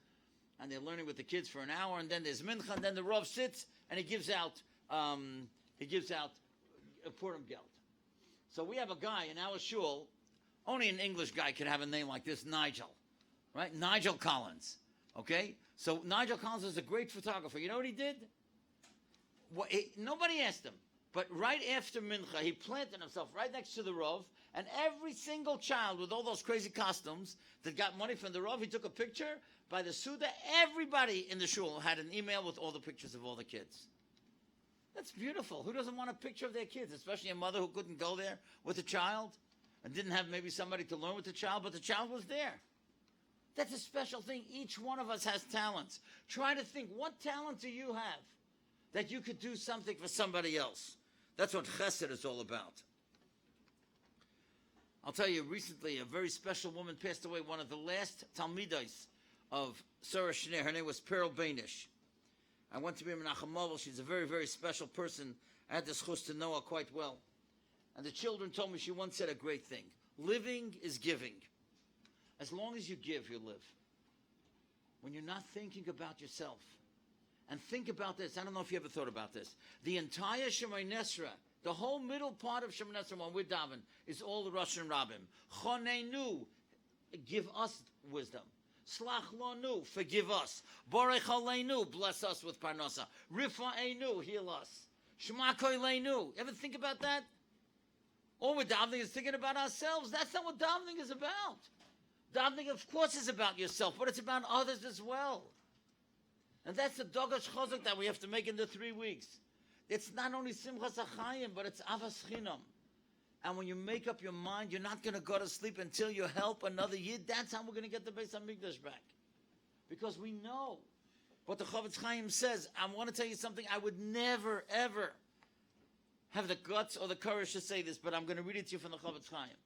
and they're learning with the kids for an hour, and then there's Mincha, and then the Rav sits, and he gives out a Purim gelt. So we have a guy in our shul, only an English guy could have a name like this, Nigel, right? Nigel Collins, okay? So Nigel Collins is a great photographer. You know what he did? Nobody asked him. But right after Mincha, he planted himself right next to the Rav, and every single child with all those crazy costumes that got money from the Rav, he took a picture. By the Suda, everybody in the shul had an email with all the pictures of all the kids. That's beautiful. Who doesn't want a picture of their kids, especially a mother who couldn't go there with a child and didn't have maybe somebody to learn with the child, but the child was there. That's a special thing. Each one of us has talents. Try to think, what talent do you have that you could do something for somebody else? That's what chesed is all about. I'll tell you, recently a very special woman passed away, one of the last Talmidos of Sarah Schneer. Her name was Pearl Bainish. I went to be Menachem Movel. She's a very, very special person. I had the chus to know her quite well. And the children told me she once said a great thing. Living is giving. As long as you give, you live. When you're not thinking about yourself. And think about this. I don't know if you ever thought about this. The entire Shemoneh Esrei, the whole middle part of Shemoneh Esrei when we're daven, is all the Russian Rabbim. Choneinu, give us wisdom. Slach lonu, forgive us. Borech aleinu, bless us with parnasa. Rifa'enu, heal us. Shema koileinu. Ever think about that? All we're davening is thinking about ourselves. That's not what davening is about. Davening, of course, is about yourself, but it's about others as well. And that's the dogash chazak that we have to make in the 3 weeks. It's not only Simchas Hachaim, but it's Avas Chinam. And when you make up your mind, you're not going to go to sleep until you help another Yid. That's how we're going to get the Beis HaMikdash back. Because we know what the Chavetz Chaim says. I want to tell you something. I would never, ever have the guts or the courage to say this, but I'm going to read it to you from the Chavetz Chaim.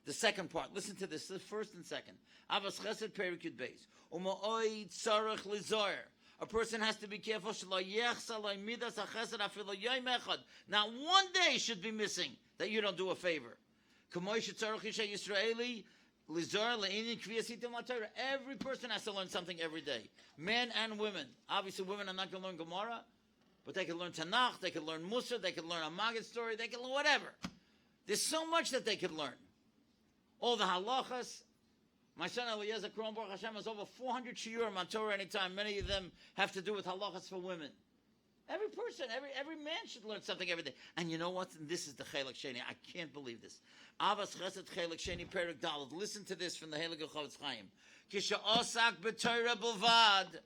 The second part. Listen to this. The first and second. Avas Chesed Perik Yud Beis. U'ma'oid tzarech lizoyer. A person has to be careful. Now, one day should be missing that you don't do a favor. Every person has to learn something every day. Men and women. Obviously, women are not going to learn Gemara, but they can learn Tanakh, they can learn Musa, they can learn a Maggid story, they can learn whatever. There's so much that they could learn. All the halachas. My son Eliezer Krohn, Baruch Hashem, has over 400 shiurim on Torah anytime. Many of them have to do with halachas for women. Every person, every man should learn something every day. And you know what? And this is the Chelek Sheni. I can't believe this. Avas Chesed Chelek Sheni Perik Daled. Listen to this from the Heilige Chavetz Chaim. Kisha osak b'Torah b'lvad.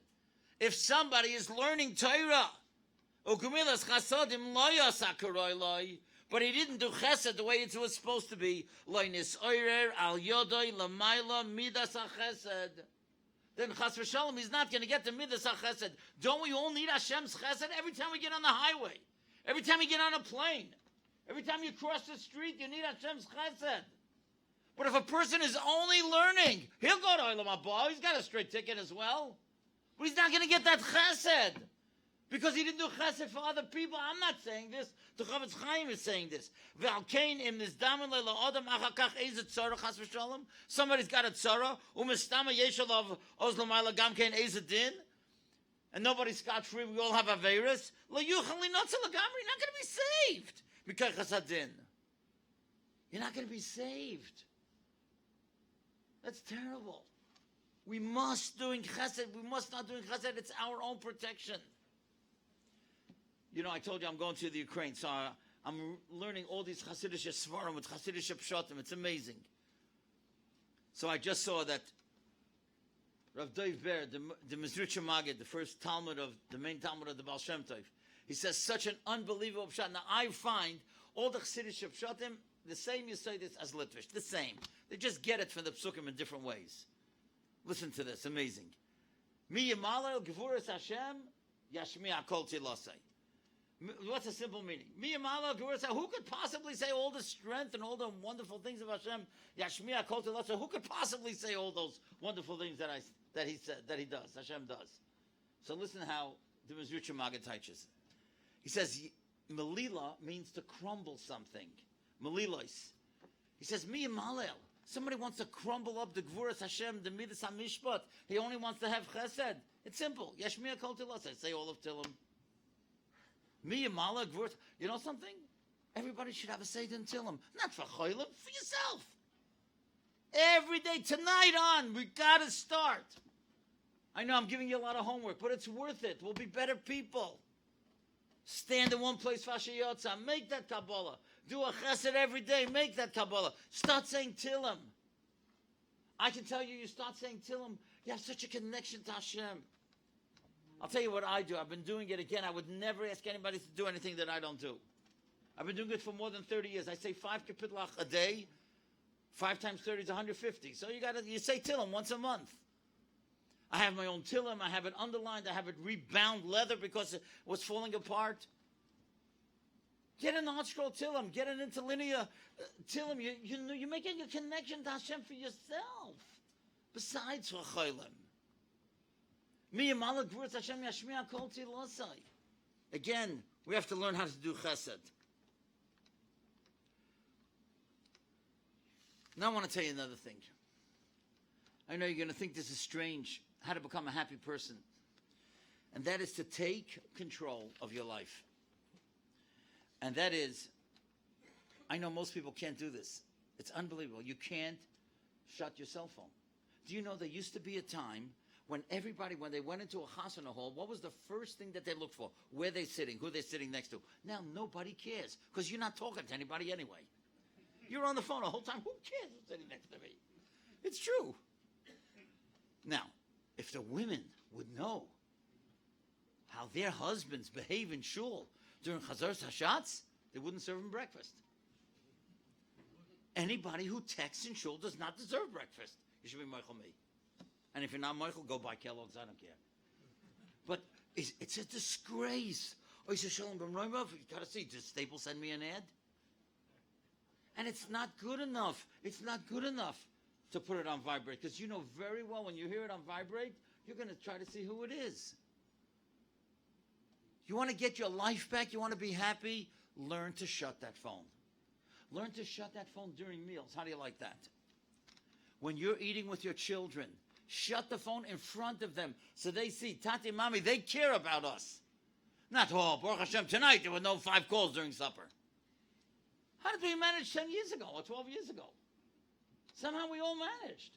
If somebody is learning Torah, u'gumilas chasodim lo yasak karoi loi, but he didn't do chesed the way it was supposed to be. Loinis oirer al yodoi lamayla midas chesed. Then chas v'shalom, he's not going to get the midas chesed. Don't we all need Hashem's chesed every time we get on the highway, every time you get on a plane, every time you cross the street? You need Hashem's chesed. But if a person is only learning, he'll go to Olam Haba. He's got a straight ticket as well, but he's not going to get that chesed. Because he didn't do chesed for other people. I'm not saying this. The Chavetz Chaim is saying this. Somebody's got a tzara. And nobody's scot-free. We all have averis. You're not going to be saved. You're not going to be saved. That's terrible. We must doing chesed. We must not doing chesed. It's our own protection. You know, I told you I'm going to the Ukraine, so I'm learning all these Hasidic Svarim with Hasidic Pshatim. It's amazing. So I just saw that Rav Dov Ber, the Mizritcha Magid, the first Talmud of the main Talmud of the Baal Shem Tov, he says such an unbelievable pshat. Now I find all the Hasidic Pshatim the same. You say this as Litvish, the same. They just get it from the psukim in different ways. Listen to this, amazing. Mi Yamalel Gevuras Hashem Yashmiya Kol Tzilosei. What's the simple meaning? Who could possibly say all the strength and all the wonderful things of Hashem? Yashmiya Kol Tzilosei. Who could possibly say all those wonderful things that he does? Hashem does. So listen how the Mizritcha Magid teaches. He says Melila means to crumble something. Melilos. He says Mi Yamalel. Somebody wants to crumble up the Gvuras Hashem, the Midas HaMishpat. He only wants to have chesed. It's simple. Yashmiya Kol Tzilosei. Say all of Tillim. Mi Yamala Gvuras. You know something? Everybody should have a Seder in Tillim. Not for Cholim, for yourself. Every day, tonight on, we got to start. I know I'm giving you a lot of homework, but it's worth it. We'll be better people. Stand in one place, Fashiyotza. Make that Kabbalah. Do a chesed every day. Make that Kabbalah. Start saying Tillim. I can tell you, you start saying Tillim, you have such a connection to Hashem. I'll tell you what I do. I've been doing it again. I would never ask anybody to do anything that I don't do. I've been doing it for more than 30 years. I say 5 kapitlach a day. 5 times 30 is 150. So you say Tillim once a month. I have my own Tillim. I have it underlined. I have it rebound leather because it was falling apart. Get an art scroll Tillim. Get an interlinear Tillim. You're making a connection to Hashem for yourself. Besides for Cholim. Again, we have to learn how to do chesed. Now I want to tell you another thing. I know you're going to think this is strange, how to become a happy person. And that is to take control of your life. And that is, I know most people can't do this. It's unbelievable. You can't shut your cell phone. Do you know there used to be a time when everybody, when they went into a chasana hall, what was the first thing that they looked for? Where they're sitting, who they're sitting next to. Now nobody cares because you're not talking to anybody anyway. You're on the phone the whole time. Who cares who's sitting next to me? It's true. Now, if the women would know how their husbands behave in shul during Chazar Hashatz, they wouldn't serve them breakfast. Anybody who texts in shul does not deserve breakfast. You should be Michael me. And if you're not Michael, go buy Kellogg's. I don't care. But it's a disgrace. Oh, he says, Shalom Ben Roimov, you got to see, does Staples send me an ad? And it's not good enough. It's not good enough to put it on vibrate. Because you know very well when you hear it on vibrate, you're going to try to see who it is. You want to get your life back? You want to be happy? Learn to shut that phone. Learn to shut that phone during meals. How do you like that? When you're eating with your children, shut the phone in front of them so they see, Tati, Mommy, they care about us. Not, oh, Baruch Hashem, tonight there were no 5 calls during supper. How did we manage 10 years ago or 12 years ago? Somehow we all managed.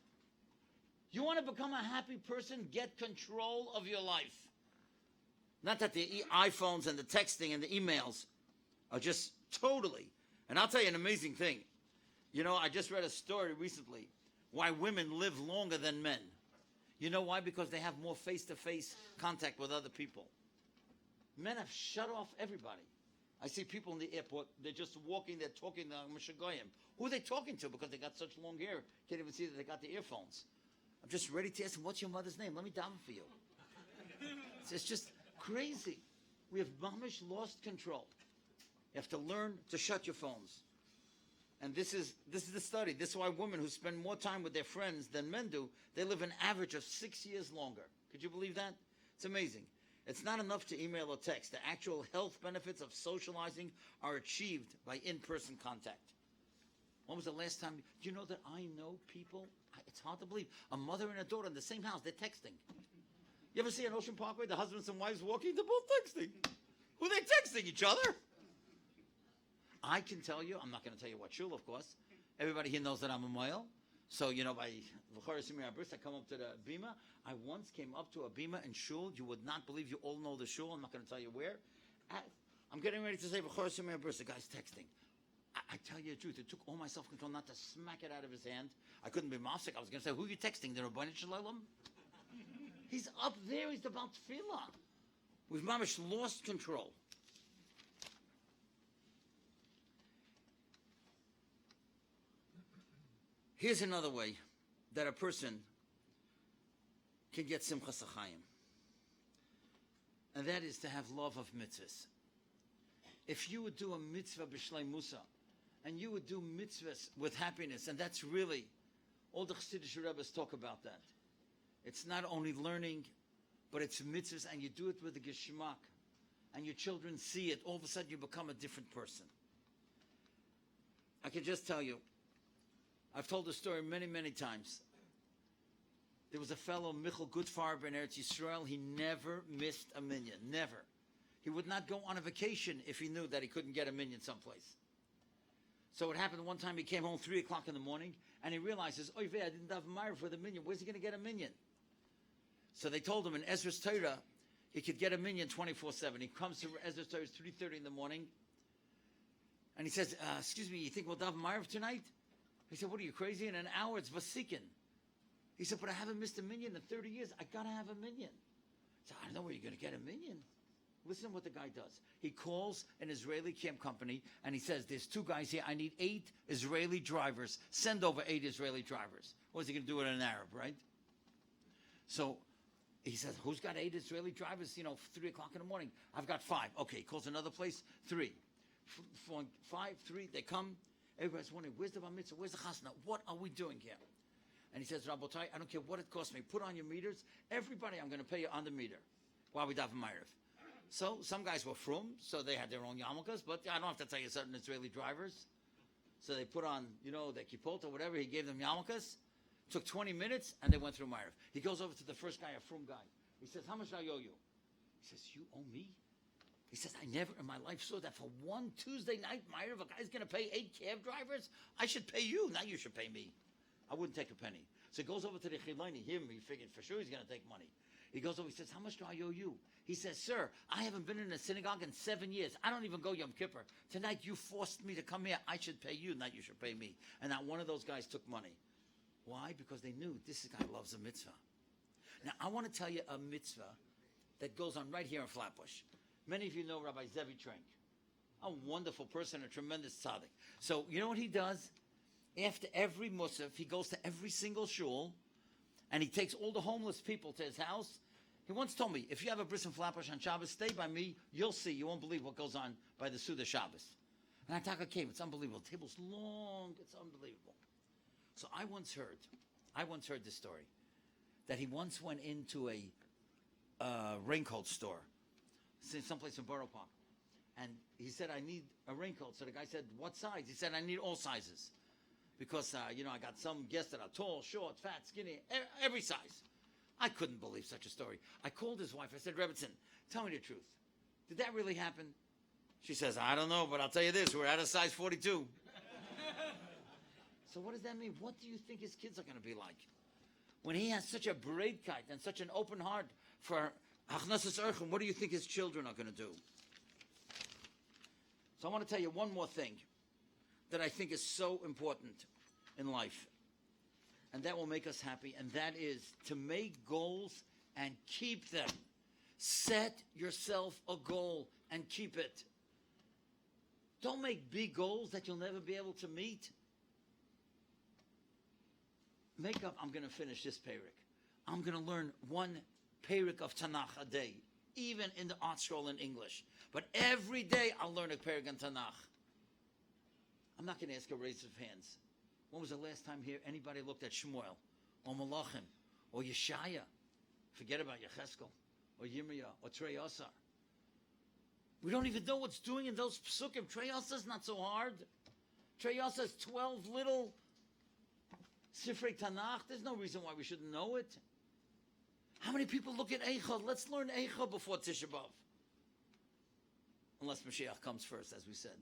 You want to become a happy person? Get control of your life. Not that the iPhones and the texting and the emails are just totally. And I'll tell you an amazing thing. You know, I just read a story recently why women live longer than men. You know why? Because they have more face-to-face contact with other people. Men have shut off everybody. I see people in the airport, they're just walking, they're talking to Meshagoyim. Who are they talking to? Because they got such long hair, can't even see that they got the earphones. I'm just ready to ask them, what's your mother's name? Let me daven for you. It's just crazy. We have mamish lost control. You have to learn to shut your phones. And this is the study. This is why women who spend more time with their friends than men do, they live an average of 6 years longer. Could you believe that? It's amazing. It's not enough to email or text. The actual health benefits of socializing are achieved by in-person contact. When was the last time? Do you know that I know people? It's hard to believe. A mother and a daughter in the same house, they're texting. You ever see an Ocean Parkway, the husbands and wives walking? They're both texting. Who are they texting? Each other? I can tell you, I'm not going to tell you what shul, of course. Everybody here knows that I'm a male. So, you know, by V'chor Simei Abris, I come up to the Bima. I once came up to a Bima in Shul. You would not believe, you all know the Shul. I'm not going to tell you where. I'm getting ready to say V'chor Simei Abris. The guy's texting. I tell you the truth, it took all my self-control not to smack it out of his hand. I couldn't be mafsik. I was going to say, who are you texting? The Rabbanit Shalom? He's up there. He's about tefillah. We've mamish lost control. Here's another way that a person can get Simchas Hachaim. And that is to have love of mitzvahs. If you would do a mitzvah b'shlei Musa, and you would do mitzvahs with happiness, and that's really, all the Chassidish Rebbes talk about that. It's not only learning, but it's mitzvahs, and you do it with a geschmack, and your children see it, all of a sudden you become a different person. I can just tell you, I've told the story many, many times. There was a fellow, Michal Gutfarb in Eretz Yisrael. He never missed a minyan, never. He would not go on a vacation if he knew that he couldn't get a minyan someplace. So it happened one time, he came home 3 o'clock in the morning, and he realizes, I didn't have a mire for the minyan. Where's he going to get a minyan? So they told him in Ezra's Torah, he could get a minyan 24/7. He comes to Ezra's Torah 3:30 in the morning, and he says, excuse me, you think we'll have a mire tonight? He said, what are you, crazy? In an hour, it's Vasikin. He said, but I haven't missed a minyan in 30 years. I got to have a minyan. He said, I don't know where you're going to get a minyan. Listen to what the guy does. He calls an Israeli camp company, and he says, there's 2 guys here. I need 8 Israeli drivers. Send over 8 Israeli drivers. What's he going to do with an Arab, right? So he says, who's got 8 Israeli drivers? 3 o'clock in the morning. I've got 5. Okay, he calls another place, 3. 4, 5, 3, they come. Everybody's wondering, where's the bar mitzvah? Where's the chasna? What are we doing here? And he says, Rabotai, I don't care what it costs me. Put on your meters. Everybody, I'm going to pay you on the meter while we daven Ma'ariv. So some guys were frum, so they had their own yarmulkes, but I don't have to tell you certain Israeli drivers. So they put on, their kippot or whatever. He gave them yarmulkes. Took 20 minutes, and they went through Ma'ariv. He goes over to the first guy, a frum guy. He says, how much do I owe you? He says, you owe me? He says, I never in my life saw that for one Tuesday night, Ma'ariv, a guy's going to pay 8 cab drivers? I should pay you. Now you should pay me. I wouldn't take a penny. So he goes over to the Chiloni. He figured for sure he's going to take money. He goes over, he says, how much do I owe you? He says, sir, I haven't been in a synagogue in 7 years. I don't even go Yom Kippur. Tonight you forced me to come here. I should pay you, not you should pay me. And not one of those guys took money. Why? Because they knew this guy loves a mitzvah. Now, I want to tell you a mitzvah that goes on right here in Flatbush. Many of you know Rabbi Zevi Trank. A wonderful person, a tremendous tzaddik. So, you know what he does? After every musaf, he goes to every single shul, and he takes all the homeless people to his house. He once told me, if you have a bris in Flatbush on Shabbos, stay by me, you'll see. You won't believe what goes on by the Suda Shabbos. And I came, it's unbelievable. The table's long, it's unbelievable. So I once heard this story, that he once went into a raincoat store, someplace in Borough Park. And he said, I need a raincoat. So the guy said, what size? He said, I need all sizes. Because, I got some guests that are tall, short, fat, skinny, every size. I couldn't believe such a story. I called his wife. I said, Rebbitzin, tell me the truth. Did that really happen? She says, I don't know, but I'll tell you this. We're at a size 42. So what does that mean? What do you think his kids are going to be like? When he has such a breitkeit and such an open heart for Achnasas Erchim, what do you think his children are going to do? So I want to tell you one more thing that I think is so important in life, and that will make us happy, and that is to make goals and keep them. Set yourself a goal and keep it. Don't make big goals that you'll never be able to meet. Make up, I'm going to finish this Perek. I'm going to learn one Perek of Tanakh a day, even in the art scroll in English. But every day I'll learn a Perek in Tanakh. I'm not going to ask a raise of hands. When was the last time here anybody looked at Shmuel, or Malachim, or Yeshaya? Forget about Yecheskel, or Yirmiyah, or Trei Asar. We don't even know what's doing in those psukim. Trei Asar is not so hard. Trei Asar is 12 little Sifrei Tanakh. There's no reason why we shouldn't know it. How many people look at Eicha? Let's learn Eicha before Tisha B'Av. Unless Mashiach comes first, as we said.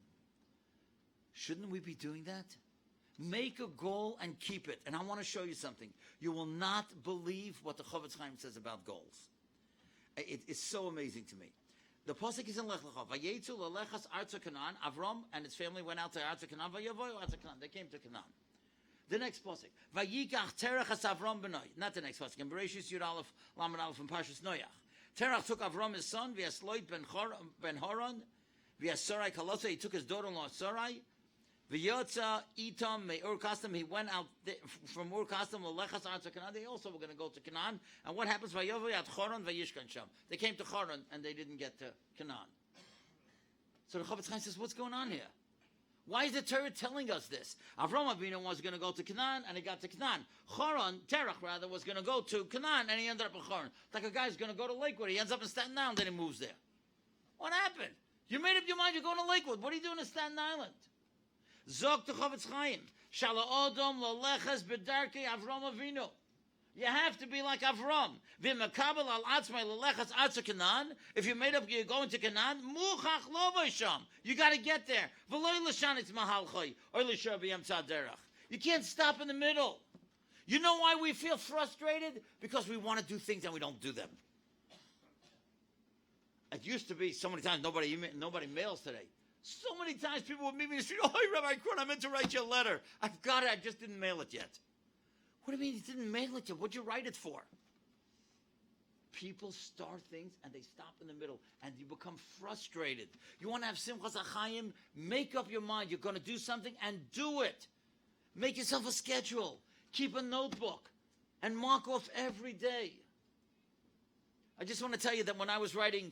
Shouldn't we be doing that? Make a goal and keep it. And I want to show you something. You will not believe what the Chavetz Chaim says about goals. It's so amazing to me. The pasuk is in Lech Lecha. Vayetzu lelechas arza Canaan. Avram and his family went out to arza Canaan. Vayavoyu arza Canaan. They came to Canaan. The next pasuk. Vayikach terach as Avram benoi. Not the next pasuk. In Bereshis Yud Aleph Lamed Aleph from Parshas Noach. Terach took Avram his son. V'yasloit ben Horon. V'yasarai Kalotha. He took his daughter-in-law Sarai. V'yotza itam me'ur kastam. He went out from Ur Kastam lelechas arza Canaan. They also were going to go to Canaan. And what happens? Vayavoyu at Choron vayishkan sham. They came to Choron and they didn't get to Canaan. So the Chavetz Chaim says, what's going on here? Why is the Torah telling us this? Avram Avinu was going to go to Canaan, and he got to Canaan. Terach rather, was going to go to Canaan, and he ended up in Choron. Like a guy's going to go to Lakewood. He ends up in Staten Island, then he moves there. What happened? You made up your mind you're going to Lakewood. What are you doing in Staten Island? Zog to Chavetz Chaim. Shala Odom laleches bedarkei Avram Avinu. You have to be like Avram. V'makabel al atzmai lelechas atza Canaan. If you made up you're going to Canaan, muchach lo v'sham. You got to get there. V'loy l'shanitz mahalchoi or l'shar b'yamtzad derech. You can't stop in the middle. You know why we feel frustrated? Because we want to do things and we don't do them. It used to be so many times nobody mails today. So many times people would meet me in the street. Oh, Rabbi Krohn, I meant to write you a letter. I've got it. I just didn't mail it yet. What do you mean you didn't mail it yet? What'd you write it for? People start things and they stop in the middle and you become frustrated. You want to have Simchas Hachaim? Make up your mind. You're going to do something and do it. Make yourself a schedule. Keep a notebook and mark off every day. I just want to tell you that when I was writing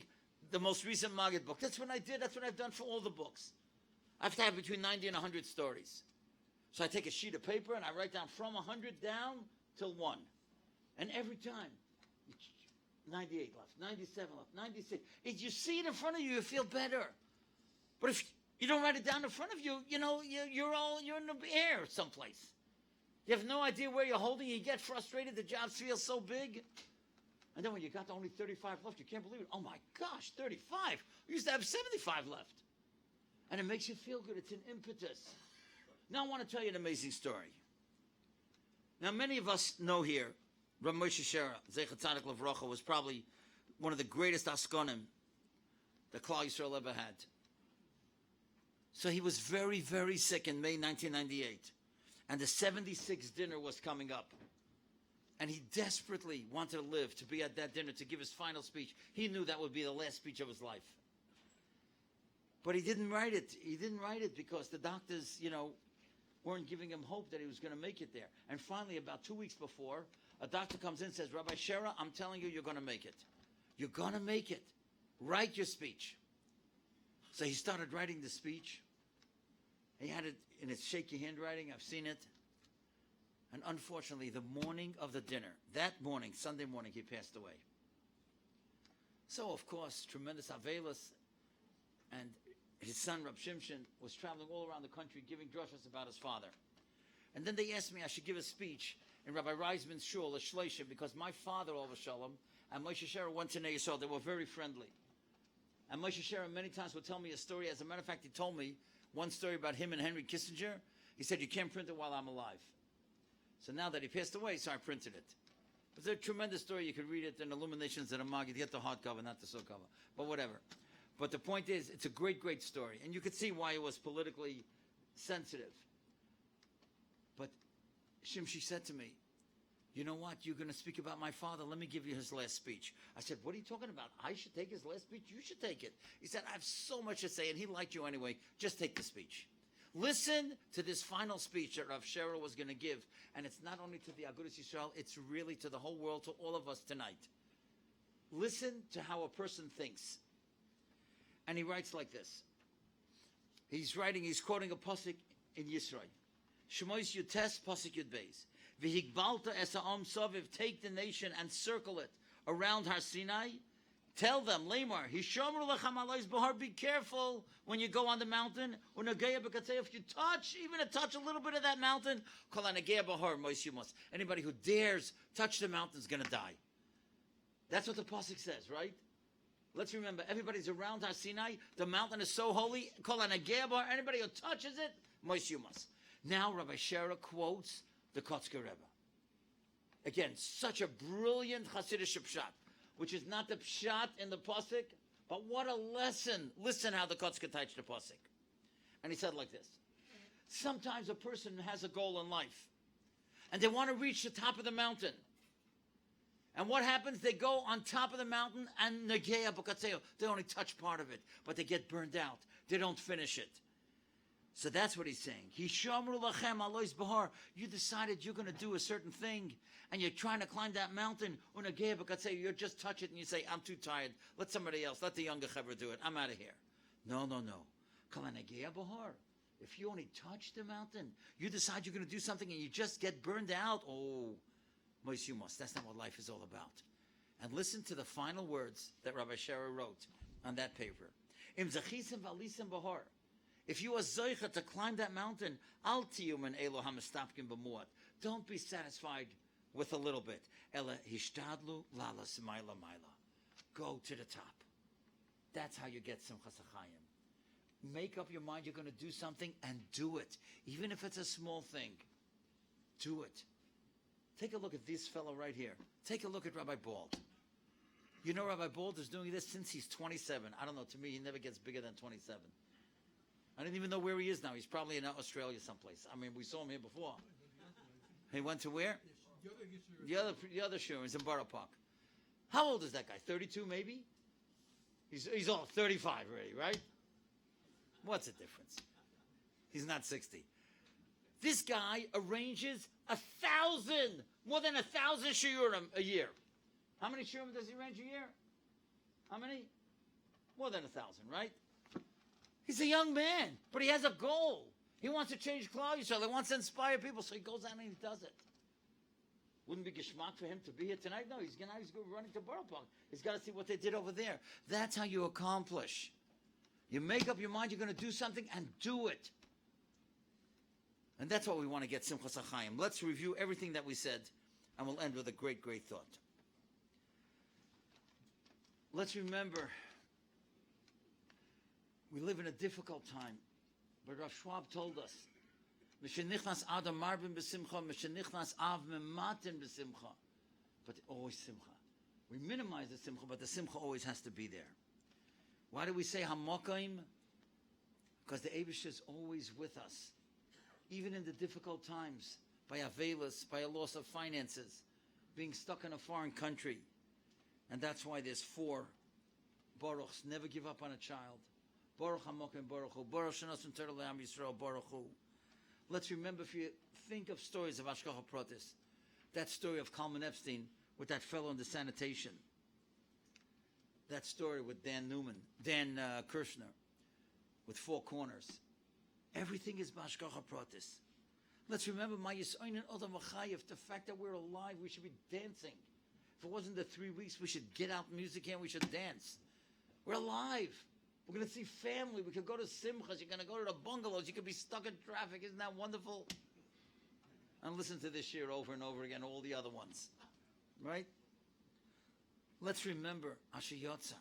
the most recent Maggid book, that's what I did. That's what I've done for all the books. I have to have between 90 and 100 stories. So I take a sheet of paper and I write down from 100 down till 1. And every time, 98 left, 97 left, 96. If you see it in front of you, you feel better. But if you don't write it down in front of you, you know, you're in the air someplace. You have no idea where you're holding. You get frustrated. The jobs feel so big. And then when you got only 35 left, you can't believe it. Oh my gosh, 35. We used to have 75 left. And it makes you feel good. It's an impetus. Now I want to tell you an amazing story. Now many of us know here, Rabbi Moshe Shera, Zecher Tzadik Levrocha, was probably one of the greatest askonim that Klal Yisrael ever had. So he was very, very sick in May 1998. And the 76th dinner was coming up. And he desperately wanted to live, to be at that dinner, to give his final speech. He knew that would be the last speech of his life. But he didn't write it. He didn't write it because the doctors, weren't giving him hope that he was going to make it there. And finally, about 2 weeks before, a doctor comes in and says, Rabbi Shera, I'm telling you, you're going to make it. You're going to make it. Write your speech. So he started writing the speech. He had it in his shaky handwriting. I've seen it. And unfortunately, the morning of the dinner, that morning, Sunday morning, he passed away. So, of course, tremendous avelos. And his son, Rab Shimshon, was traveling all around the country giving drushas about his father. And then they asked me I should give a speech in Rabbi Reisman's shul, a shleishim, because my father, Olav Shalom, and Moshe Shera went to Nei Yisrael. They were very friendly. And Moshe Shera many times would tell me a story. As a matter of fact, he told me one story about him and Henry Kissinger. He said, you can't print it while I'm alive. So now that he passed away, so I printed it. It's a tremendous story. You could read it in Illuminations and a Maggid. You get the hardcover, not the softcover. But whatever. But the point is, it's a great, great story. And you could see why it was politically sensitive. But Shimshi said to me, you know what? You're going to speak about my father. Let me give you his last speech. I said, what are you talking about? I should take his last speech? You should take it. He said, I have so much to say, and he liked you anyway. Just take the speech. Listen to this final speech that Rav Shera was going to give. And it's not only to the Agudas Yisrael, it's really to the whole world, to all of us tonight. Listen to how a person thinks. And he writes like this. He's quoting a pasuk in Yisrael. Shmois Yutes pasuk Yud Beis. V'higbalta es ha'am saviv, take the nation and circle it around Har Sinai. Tell them, Lamar, Hishamru lechem alayis bahar, be careful when you go on the mountain. Unageya b'katzei, if you touch, even a little bit of that mountain, kol anageya bahar mois yumas. Anybody who dares touch the mountain is going to die. That's what the pasuk says, right? Let's remember, everybody's around Har Sinai. The mountain is so holy. Kol anageya bahar, anybody who touches it, mois yumas. Now Rabbi Shera quotes the Kotzker Rebbe. Again, such a brilliant Hasidic pshat, which is not the pshat in the pasuk, but what a lesson. Listen how the Kotzker teaches the pasuk. And he said like this. Sometimes a person has a goal in life, and they want to reach the top of the mountain. And what happens? They go on top of the mountain, and Negeya Bukatzeo, they only touch part of it, but they get burned out. They don't finish it. So that's what he's saying. Hishamru lachem alois bahar. You decided you're going to do a certain thing, and you're trying to climb that mountain. Unageya Bukatzeo, you just touch it, and you say, I'm too tired. Let somebody else, let the younger chevra do it. I'm out of here. No. Kalanegeya bahar. If you only touch the mountain, you decide you're going to do something, and you just get burned out. Oh, Mois you must. That's not what life is all about. And listen to the final words that Rabbi Shera wrote on that paper. Im zachisim v'alisim bahar. If you are zoicha to climb that mountain, al tiyum and elo hamistapkim b'muat. Don't be satisfied with a little bit. Ela hishtadlu lalas maila maila. Go to the top. That's how you get Simchas Hachaim. Make up your mind you're going to do something and do it. Even if it's a small thing. Do it. Take a look at this fellow right here. Take a look at Rabbi Bald. You know Rabbi Bald is doing this since he's 27. I don't know, to me he never gets bigger than 27. I didn't even know where he is now. He's probably in Australia someplace. I mean, we saw him here before. He went to where? The other shiur is in Borough Park. How old is that guy? 32 maybe? He's all 35 already, right? What's the difference? He's not 60. This guy arranges 1,000, more than 1,000 shiurim a year. How many shiurim does he arrange a year? How many? More than 1,000, right? He's a young man, but he has a goal. He wants to change Klal Yisrael. He wants to inspire people, so he goes out and he does it. Wouldn't be geschmack for him to be here tonight? No, he's running to Borough Park. He's got to see what they did over there. That's how you accomplish. You make up your mind you're going to do something and do it. And that's what we want to get Simchas Hachaim. Let's review everything that we said, and we'll end with a great, great thought. Let's remember, we live in a difficult time, but Rav Schwab told us, "Mishenichnas adam marbin b'simcha, mishenichnas av mematin b'simcha." But always simcha. We minimize the simcha, but the simcha always has to be there. Why do we say hamokaim? Because the Eibush is always with us, even in the difficult times, by aveilus, by a loss of finances, being stuck in a foreign country. And that's why there's 4 baruchs. Never give up on a child. Baruch hamokim baruch hu. Baruch shenasim Torah le'am Yisrael baruch hu. Let's remember, if you think of stories of Hashgacha Pratis, that story of Kalman Epstein with that fellow in the sanitation. That story with Dan Kirshner, with 4 corners. Everything is Hashgacha Pratis. Let's remember, my Yisoinen Odom Achayev, the fact that we're alive, we should be dancing. If it wasn't the 3 weeks, we should get out music here and we should dance. We're alive. We're going to see family. We could go to Simchas. You're going to go to the bungalows. You could be stuck in traffic. Isn't that wonderful? And listen to this year over and over again, all the other ones. Right? Let's remember Asher Yotzar.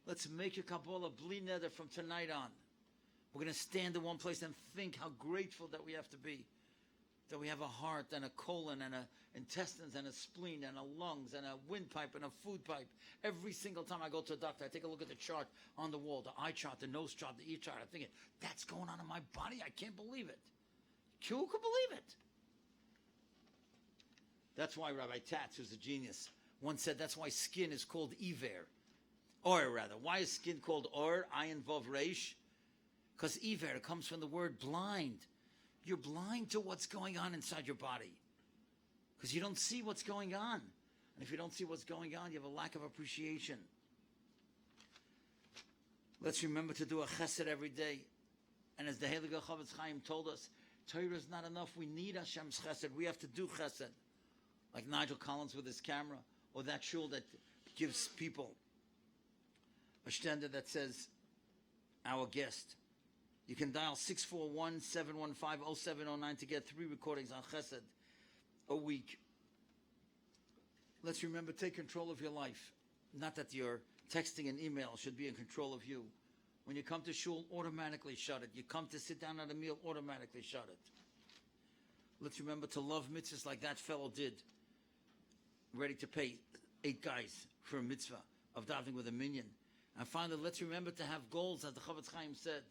Let's make a Kabbalah bli neder from tonight on. We're going to stand in one place and think how grateful that we have to be. That we have a heart and a colon and intestines and a spleen and a lungs and a windpipe and a food pipe. Every single time I go to a doctor, I take a look at the chart on the wall, the eye chart, the nose chart, the ear chart. I'm thinking, that's going on in my body? I can't believe it. Who could believe it? That's why Rabbi Tatz, who's a genius, once said that's why skin is called Iver. Or rather, why is skin called Or, Ayin Vav Reish? Because Iver comes from the word blind. You're blind to what's going on inside your body. Because you don't see what's going on. And if you don't see what's going on, you have a lack of appreciation. Let's remember to do a chesed every day. And as the Heilige Chavetz Chaim told us, Torah is not enough. We need Hashem's chesed. We have to do chesed. Like Nigel Collins with his camera. Or that shul that gives people a stender that says, our guest. You can dial 641-715-0709 to get 3 recordings on Chesed a week. Let's remember, take control of your life. Not that your texting and email should be in control of you. When you come to shul, automatically shut it. You come to sit down at a meal, automatically shut it. Let's remember to love mitzvahs like that fellow did. Ready to pay 8 guys for a mitzvah of davening with a minyan. And finally, let's remember to have goals, as the Chavetz Chaim said.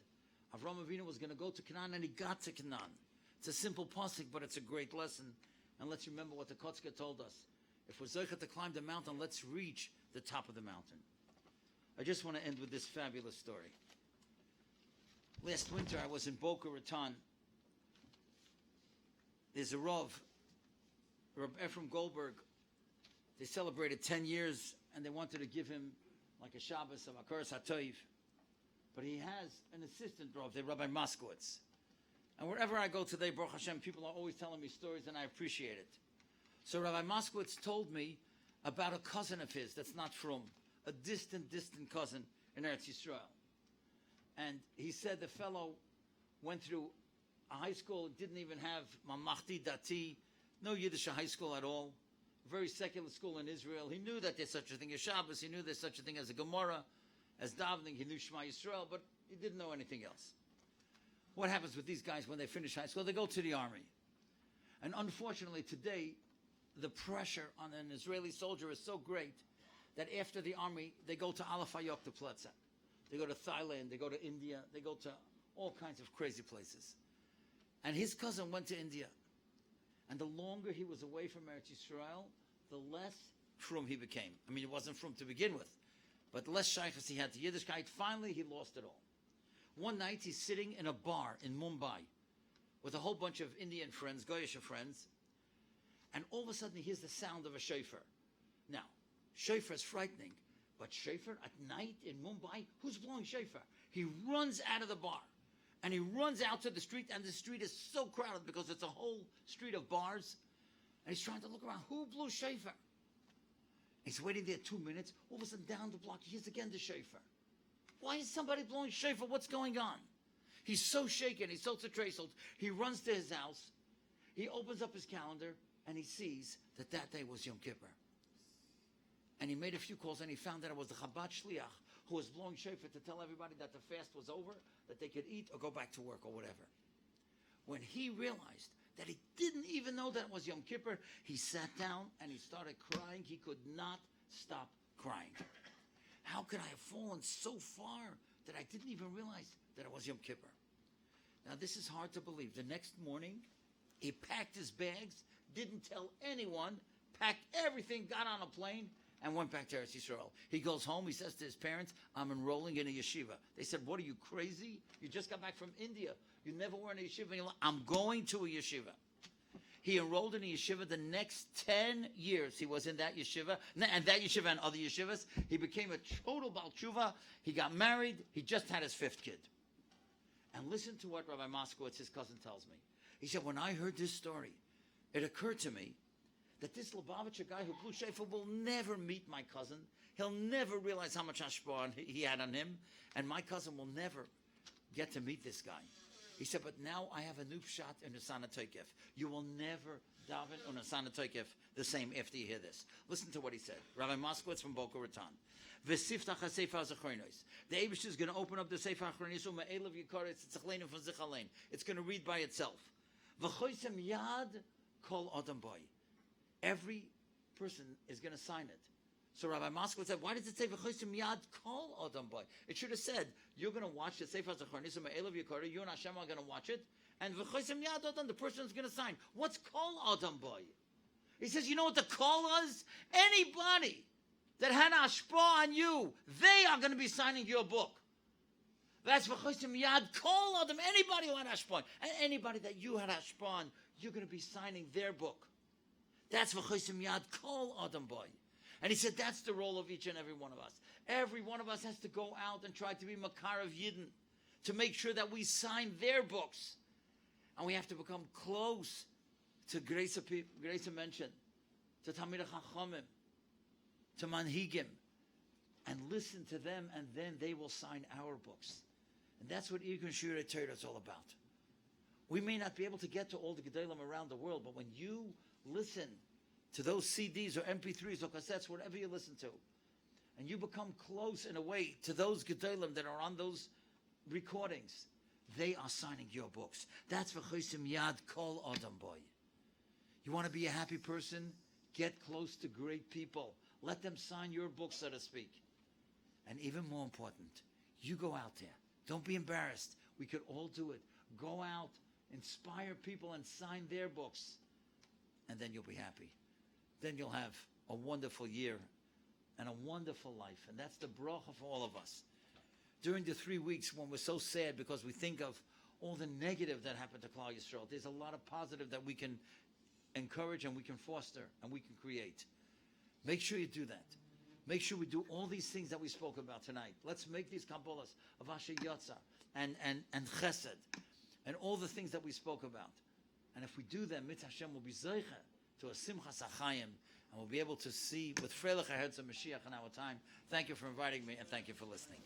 Avraham Avinu was going to go to Canaan, and he got to Canaan. It's a simple pasuk, but it's a great lesson. And let's remember what the Kotzker told us. If we're zocheh to climb the mountain, let's reach the top of the mountain. I just want to end with this fabulous story. Last winter, I was in Boca Raton. There's a Rav, Rabbi Ephraim Goldberg. They celebrated 10 years, and they wanted to give him like a Shabbos of Akaras HaToiv. But he has an assistant Rav, the Rabbi Moskowitz. And wherever I go today, Baruch Hashem, people are always telling me stories, and I appreciate it. So Rabbi Moskowitz told me about a cousin of his that's not from, a distant cousin in Eretz Yisrael. And he said the fellow went through a high school, didn't even have Mamachti Dati, no Yiddish high school at all, very secular school in Israel. He knew that there's such a thing as Shabbos, he knew there's such a thing as a Gemara, as davening, he knew Shema Yisrael, but he didn't know anything else. What happens with these guys when they finish high school? They go to the army. And unfortunately today, the pressure on an Israeli soldier is so great that after the army, they go to Aleph Hayok to Pletzak. They go to Thailand, they go to India, they go to all kinds of crazy places. And his cousin went to India. And the longer he was away from Eretz Yisrael, the less frum he became. I mean, he wasn't frum to begin with, but the less shaykhs he had to Yiddishkeit. Finally, he lost it all. One night, he's sitting in a bar in Mumbai with a whole bunch of Indian friends, Goyish friends, and all of a sudden, he hears the sound of a shofar. Now, shofar is frightening, but shofar at night in Mumbai, who's blowing shofar? He runs out of the bar, and he runs out to the street, and the street is so crowded because it's a whole street of bars, and he's trying to look around. Who blew shofar? He's waiting there 2 minutes. All of a sudden, down the block, he hears again the shofar. Why is somebody blowing shofar? What's going on? He's so shaken. He's so tretzeled. He runs to his house. He opens up his calendar, and he sees that that day was Yom Kippur. And he made a few calls, and he found that it was the Chabad Shliach who was blowing shofar to tell everybody that the fast was over, that they could eat or go back to work or whatever. When he realized that he didn't even know that it was Yom Kippur, he sat down and he started crying. He could not stop crying. How could I have fallen so far that I didn't even realize that it was Yom Kippur? Now, this is hard to believe. The next morning, he packed his bags, didn't tell anyone, packed everything, got on a plane, and went back to Eretz Yisrael. He goes home, he says to his parents, I'm enrolling in a yeshiva. They said, what are you, crazy? You just got back from India. You never were in a yeshiva in your life. I'm going to a yeshiva. He enrolled in a yeshiva. The next 10 years he was in that yeshiva, and that yeshiva and other yeshivas. He became a total Baal Tshuva. He got married. He just had his 5th kid. And listen to what Rabbi Moskowitz, his cousin, tells me. He said, when I heard this story, it occurred to me that this Lubavitcher guy who blew shofar will never meet my cousin. He'll never realize how much hashpah he had on him. And my cousin will never get to meet this guy. He said, but now I have a new shot in Usana Toikef. You will never daven on Usana Toikef the same after you hear this. Listen to what he said. Rabbi Moskowitz from Boca Raton. V'siftach ha-sefer ha-zachronos. The Eibush is going to open up the Sefer HaZachronos u'me'elav yikaretz tzachleinu from zichalein. It's going to read by itself. V'choisem yad kol adam boy. Every person is going to sign it. So Rabbi Moskowitz said, why does it say v'choisem yad kol adam boy? It should have said, you're going to watch the Sefer HaZachronos u'me'elav yikaretz. You and Hashem are going to watch it. And v'choisem yad adam, the person is going to sign. What's kol adam boy? He says, you know what the call is? Anybody that had ashpah on you, they are going to be signing your book. That's v'chosim yad kol adam. Anybody who had ashpah, and anybody that you had ashpah on, you're going to be signing their book. That's v'chosim yad kol adam boy. And he said that's the role of each and every one of us. Every one of us has to go out and try to be makar of Yidden, to make sure that we sign their books. And we have to become close to Grace mentioned, to Talmidei Chachamim, to Manhigim, and listen to them, and then they will sign our books. And that's what Irgun Shirei Torah is all about. We may not be able to get to all the Gedolim around the world, but when you listen to those CDs or MP3s or cassettes, whatever you listen to, and you become close in a way to those Gedolim that are on those recordings, they are signing your books. That's v'chosim yad kol adam boy. You want to be a happy person? Get close to great people. Let them sign your book, so to speak. And even more important, you go out there. Don't be embarrassed. We could all do it. Go out, inspire people, and sign their books. And then you'll be happy. Then you'll have a wonderful year and a wonderful life. And that's the bracha for all of us. During the 3 weeks when we're so sad because we think of all the negative that happened to Klal Yisrael, there's a lot of positive that we can encourage and we can foster and we can create. Make sure you do that. Make sure we do all these things that we spoke about tonight. Let's make these Kabbalahs of Asher Yotza and Chesed and all the things that we spoke about. And if we do them, Mitzvah Hashem will be Zeicha to a Simchas Hachaim, and we'll be able to see with Freilich Herz and Mashiach in our time. Thank you for inviting me, and thank you for listening.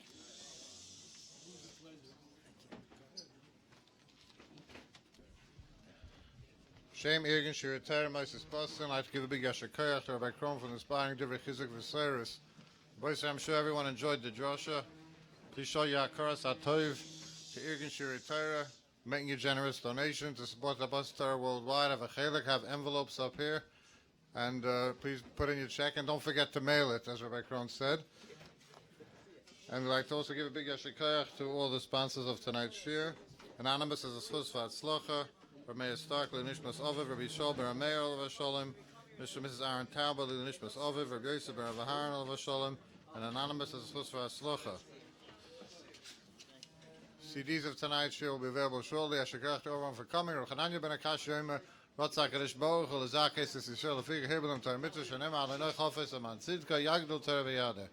Shem Irgen Shir Torah Moses Boston. I'd like to give a big Yasher Koyach to Rabbi Krohn for the inspiring Divrei Chizuk V'Seirus. Boys, I'm sure everyone enjoyed the drasha. Please show your Hakaras HaTov to Irgen Shir Torah, making your generous donation to support the Bus Torah worldwide. Have a chelik, have envelopes up here, and please put in your check, and don't forget to mail it, as Rabbi Krohn said. And we'd like to also give a big Yasher Koyach to all the sponsors of tonight's shir. Anonymous is a schus v'atzlocha. Rabbi Stark, Nishmas Oviv, Rabbi Shol ben Rameir, Olav Sholem, Mr. and Mrs. Aaron Tauber, Nishmas Oviv, Rabbi Yosef ben Ravaharan, Olav Sholem, and Anonymous as a chus v'atzlocha. CDs of tonight's show will be available shortly. I should correct everyone for coming. Rochananya ben Akash Yomer, Ratzak Adish Baruch, Olazak Esis Yisrael, Lefig Hebelem Tar Mitzvah, Shanem Alenoch Hofes, Aman Tzidka, Yagdul Ter V'Yadeh.